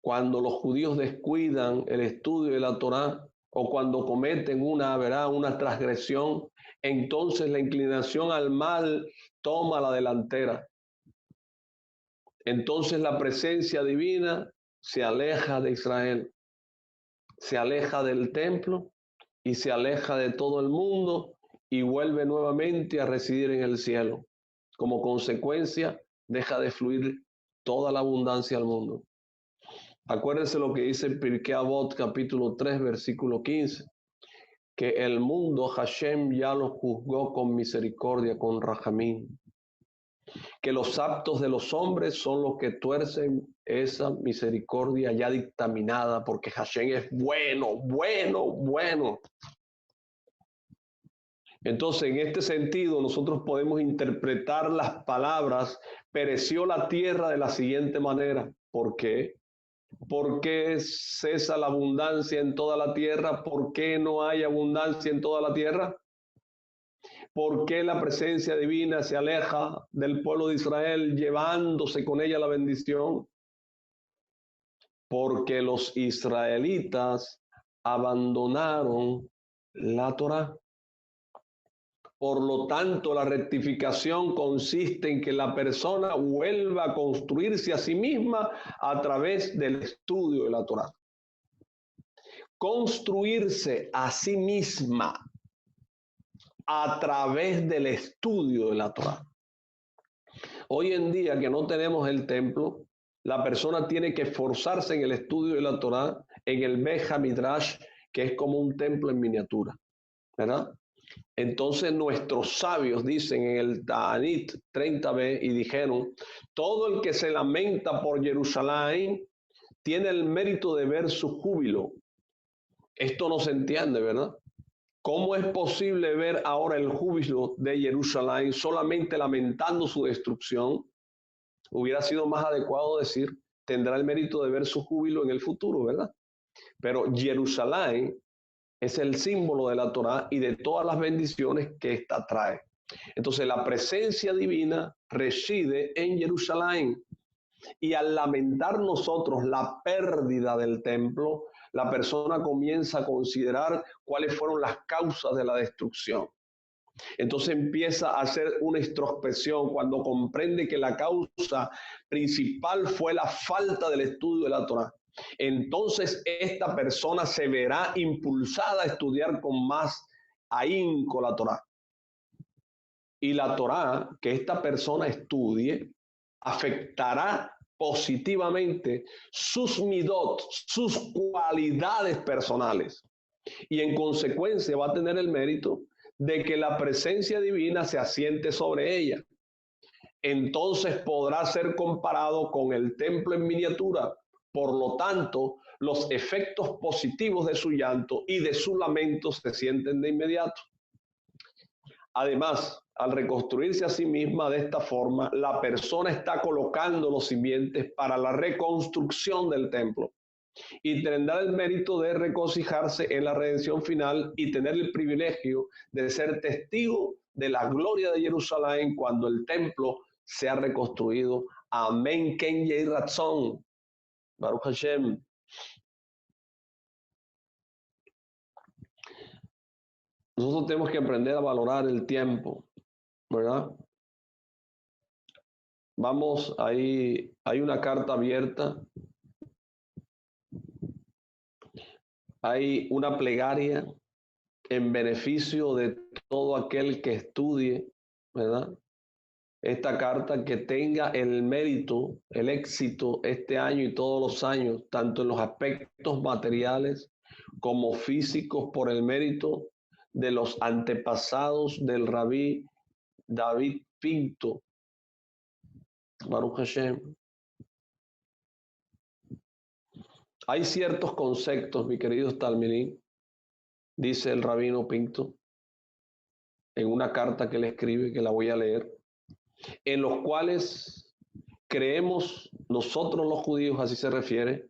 cuando los judíos descuidan el estudio de la Torá o cuando cometen una transgresión, entonces la inclinación al mal toma la delantera. Entonces la presencia divina se aleja de Israel, se aleja del templo y se aleja de todo el mundo y vuelve nuevamente a residir en el cielo. Como consecuencia, deja de fluir toda la abundancia al mundo. Acuérdense lo que dice Pirkei Avot, capítulo 3, versículo 15, que el mundo Hashem ya lo juzgó con misericordia, con rajamín, que los actos de los hombres son los que tuercen esa misericordia ya dictaminada, porque Hashem es bueno, bueno, bueno. Entonces, en este sentido, nosotros podemos interpretar las palabras, pereció la tierra, de la siguiente manera. ¿Por qué? ¿Por qué cesa la abundancia en toda la tierra? ¿Por qué no hay abundancia en toda la tierra? ¿Por qué la presencia divina se aleja del pueblo de Israel, llevándose con ella la bendición? Porque los israelitas abandonaron la Torá. Por lo tanto, la rectificación consiste en que la persona vuelva a construirse a sí misma a través del estudio de la Torá. Construirse a sí misma a través del estudio de la Torá. Hoy en día que no tenemos el templo, la persona tiene que esforzarse en el estudio de la Torá, en el Beit HaMidrash, que es como un templo en miniatura, ¿verdad? Entonces nuestros sabios dicen en el Ta'anit 30b y dijeron, todo el que se lamenta por Jerusalén tiene el mérito de ver su júbilo. Esto no se entiende, ¿verdad? ¿Cómo es posible ver ahora el júbilo de Jerusalén solamente lamentando su destrucción? Hubiera sido más adecuado decir, tendrá el mérito de ver su júbilo en el futuro, ¿verdad? Pero Jerusalén es el símbolo de la Torá y de todas las bendiciones que ésta trae. Entonces la presencia divina reside en Jerusalén. Y al lamentar nosotros la pérdida del templo, la persona comienza a considerar cuáles fueron las causas de la destrucción. Entonces empieza a hacer una introspección cuando comprende que la causa principal fue la falta del estudio de la Torá. Entonces esta persona se verá impulsada a estudiar con más ahínco la Torá. Y la Torá que esta persona estudie afectará positivamente sus midot, sus cualidades personales. Y en consecuencia va a tener el mérito de que la presencia divina se asiente sobre ella. Entonces podrá ser comparado con el templo en miniatura. Por lo tanto, los efectos positivos de su llanto y de su lamento se sienten de inmediato. Además, al reconstruirse a sí misma de esta forma, la persona está colocando los simientes para la reconstrucción del templo y tendrá el mérito de regocijarse en la redención final y tener el privilegio de ser testigo de la gloria de Jerusalén cuando el templo sea reconstruido. Amén, Ken Yei Ratzon. Baruch Hashem. Nosotros tenemos que aprender a valorar el tiempo, ¿verdad? Vamos, ahí hay una carta abierta. Hay una plegaria en beneficio de todo aquel que estudie, ¿verdad?, esta carta, que tenga el mérito, el éxito este año y todos los años, tanto en los aspectos materiales como físicos, por el mérito de los antepasados del rabí David Pinto. Baruch Hashem. Hay ciertos conceptos, mi querido Talmidim, dice el rabino Pinto, en una carta que le escribe, que la voy a leer, en los cuales creemos nosotros los judíos, así se refiere.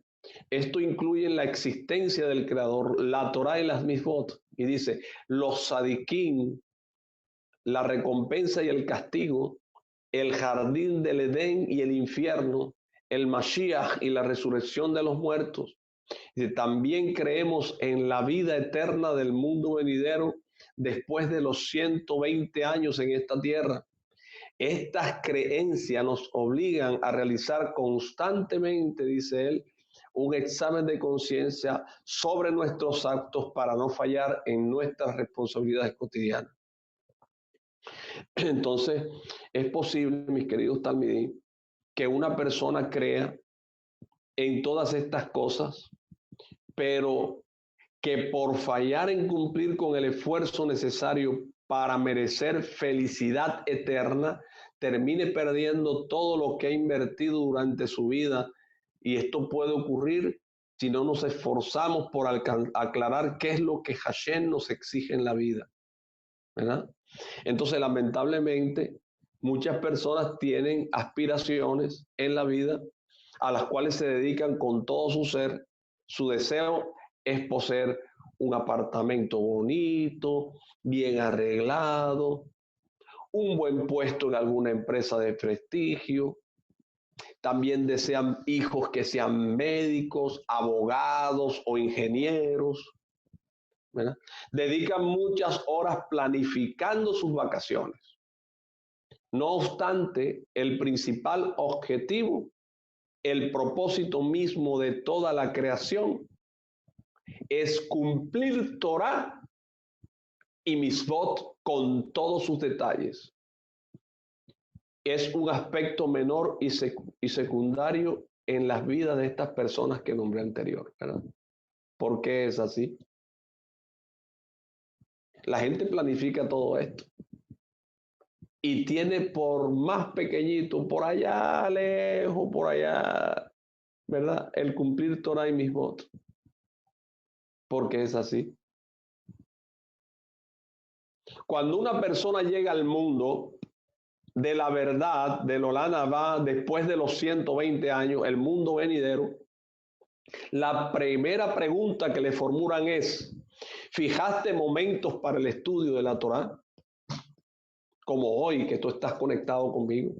Esto incluye la existencia del Creador, la Torá y las Misbot. Y dice, los sadiquín, la recompensa y el castigo, el jardín del Edén y el infierno, el Mashiach y la resurrección de los muertos. Dice, también creemos en la vida eterna del mundo venidero después de los 120 años en esta tierra. Estas creencias nos obligan a realizar constantemente, dice él, un examen de conciencia sobre nuestros actos para no fallar en nuestras responsabilidades cotidianas. Entonces, es posible, mis queridos Talmidim, que una persona crea en todas estas cosas, pero que por fallar en cumplir con el esfuerzo necesario para merecer felicidad eterna, termine perdiendo todo lo que ha invertido durante su vida. Y esto puede ocurrir si no nos esforzamos por aclarar qué es lo que Hashem nos exige en la vida, ¿verdad? Entonces, lamentablemente, muchas personas tienen aspiraciones en la vida a las cuales se dedican con todo su ser. Su deseo es poseer un apartamento bonito, bien arreglado, un buen puesto en alguna empresa de prestigio. También desean hijos que sean médicos, abogados o ingenieros, ¿verdad? Dedican muchas horas planificando sus vacaciones. No obstante, el principal objetivo, el propósito mismo de toda la creación, es cumplir Torah y Misbot con todos sus detalles. Es un aspecto menor y secundario en las vidas de estas personas que nombré anterior, ¿verdad? ¿Por qué es así? La gente planifica todo esto y tiene por más pequeñito, por allá lejos, por allá, ¿verdad?, el cumplir Torah y Misbot. ¿Por qué es así? Cuando una persona llega al mundo de la verdad, del Olam Abba, después de los 120 años, el mundo venidero, la primera pregunta que le formulan es, ¿fijaste momentos para el estudio de la Torá? Como hoy, que tú estás conectado conmigo.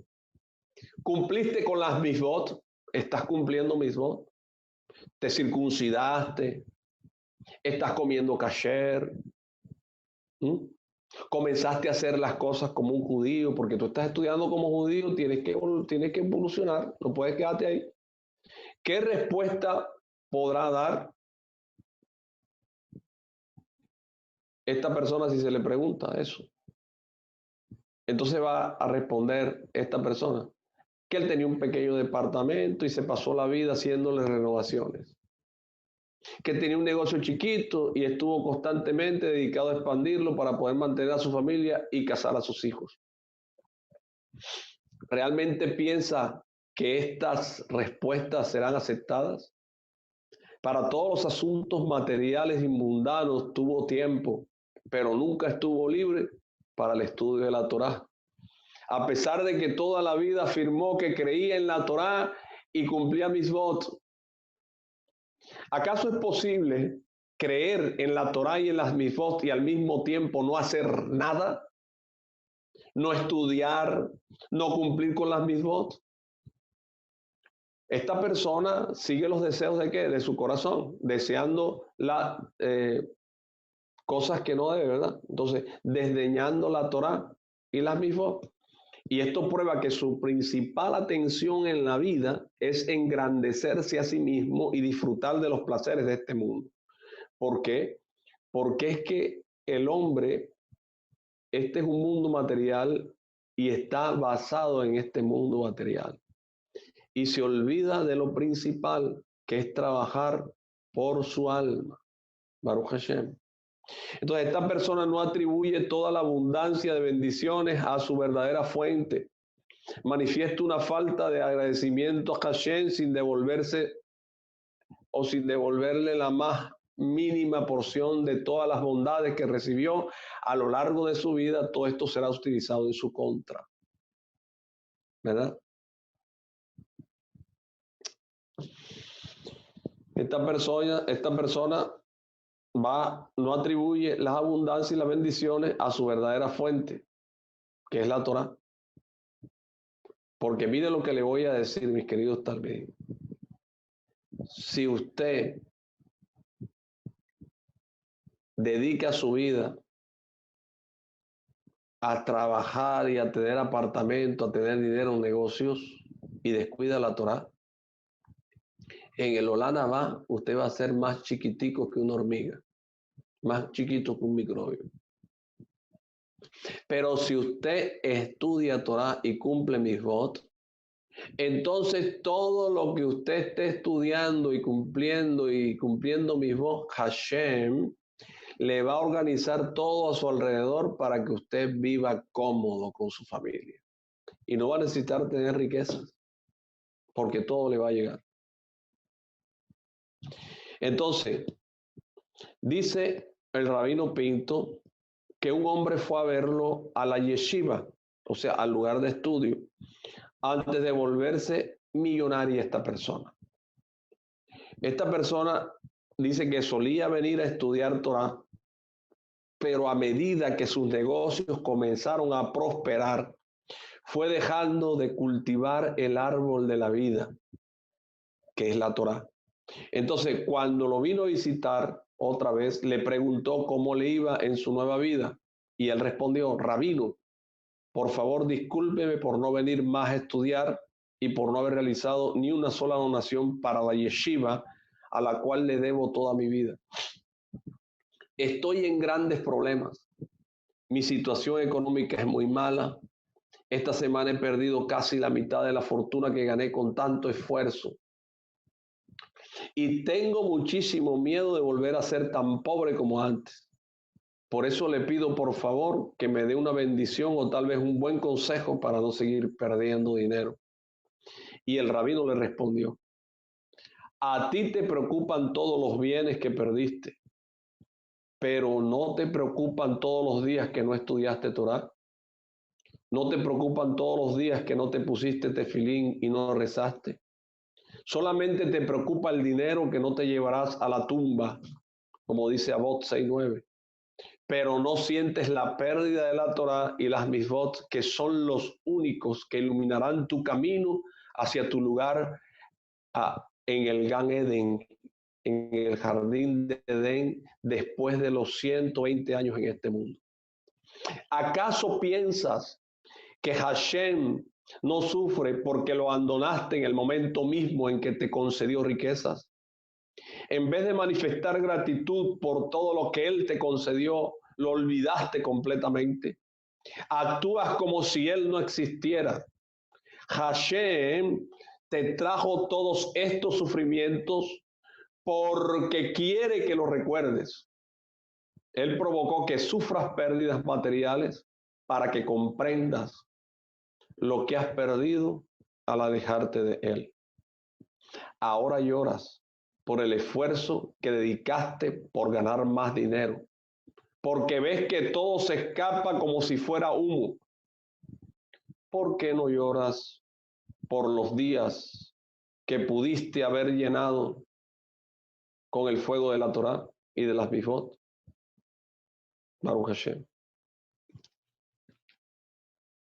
¿Cumpliste con las misbot? ¿Estás cumpliendo misbot? ¿Te circuncidaste? ¿Estás comiendo kasher? Comenzaste a hacer las cosas como un judío, porque tú estás estudiando como judío, tienes que evolucionar, no puedes quedarte ahí. ¿Qué respuesta podrá dar esta persona si se le pregunta eso? Entonces va a responder esta persona que él tenía un pequeño departamento y se pasó la vida haciéndole renovaciones, que tenía un negocio chiquito y estuvo constantemente dedicado a expandirlo para poder mantener a su familia y casar a sus hijos. ¿Realmente piensa que estas respuestas serán aceptadas? Para todos los asuntos materiales y mundanos tuvo tiempo, pero nunca estuvo libre para el estudio de la Torá. A pesar de que toda la vida afirmó que creía en la Torá y cumplía misbot. ¿Acaso es posible creer en la Torá y en las misbot y al mismo tiempo no hacer nada? ¿No estudiar? ¿No cumplir con las misbot? Esta persona sigue los deseos de ¿qué? De su corazón, deseando las cosas que no debe, ¿verdad? Entonces, desdeñando la Torá y las misbot. Y esto prueba que su principal atención en la vida es engrandecerse a sí mismo y disfrutar de los placeres de este mundo. ¿Por qué? Porque es que el hombre este es un mundo material y está basado en este mundo material. Y se olvida de lo principal, que es trabajar por su alma. Baruch Hashem. Entonces, esta persona no atribuye toda la abundancia de bendiciones a su verdadera fuente. Manifiesta una falta de agradecimiento a Hashem sin devolverse o sin devolverle la más mínima porción de todas las bondades que recibió a lo largo de su vida. Todo esto será utilizado en su contra, ¿verdad? Esta persona no atribuye las abundancias y las bendiciones a su verdadera fuente, que es la Torah. Porque mire lo que le voy a decir, mis queridos también. Si usted dedica su vida a trabajar y a tener apartamento, a tener dinero en negocios y descuida la Torah, en el Olana va, usted va a ser más chiquitico que una hormiga, más chiquito que un microbio. Pero si usted estudia Torah y cumple mitzvot, entonces todo lo que usted esté estudiando y cumpliendo mitzvot, Hashem le va a organizar todo a su alrededor para que usted viva cómodo con su familia. Y no va a necesitar tener riquezas, porque todo le va a llegar. Entonces, dice el rabino Pinto que un hombre fue a verlo a la yeshiva, o sea, al lugar de estudio, antes de volverse millonaria esta persona. Esta persona dice que solía venir a estudiar Torah, pero a medida que sus negocios comenzaron a prosperar, fue dejando de cultivar el árbol de la vida, que es la Torah. Entonces, cuando lo vino a visitar otra vez, le preguntó cómo le iba en su nueva vida. Y él respondió: Rabino, por favor, discúlpeme por no venir más a estudiar y por no haber realizado ni una sola donación para la yeshiva a la cual le debo toda mi vida. Estoy en grandes problemas. Mi situación económica es muy mala. Esta semana he perdido casi la mitad de la fortuna que gané con tanto esfuerzo. Y tengo muchísimo miedo de volver a ser tan pobre como antes. Por eso le pido, por favor, que me dé una bendición o tal vez un buen consejo para no seguir perdiendo dinero. Y el rabino le respondió: a ti te preocupan todos los bienes que perdiste, pero no te preocupan todos los días que no estudiaste Torah. No te preocupan todos los días que no te pusiste tefilín y no rezaste. Solamente te preocupa el dinero que no te llevarás a la tumba, como dice Avot 6:9. Pero no sientes la pérdida de la Torah y las mitzvot, que son los únicos que iluminarán tu camino hacia tu lugar en el Gan Eden, en el jardín de Edén, después de los 120 años en este mundo. ¿Acaso piensas que Hashem no sufre porque lo abandonaste en el momento mismo en que te concedió riquezas? En vez de manifestar gratitud por todo lo que Él te concedió, lo olvidaste completamente. Actúas como si Él no existiera. Hashem te trajo todos estos sufrimientos porque quiere que lo recuerdes. Él provocó que sufras pérdidas materiales para que comprendas lo que has perdido al alejarte de Él. Ahora lloras por el esfuerzo que dedicaste por ganar más dinero, porque ves que todo se escapa como si fuera humo. ¿Por qué no lloras por los días que pudiste haber llenado con el fuego de la Torah y de las mitzvot? Baruch Hashem.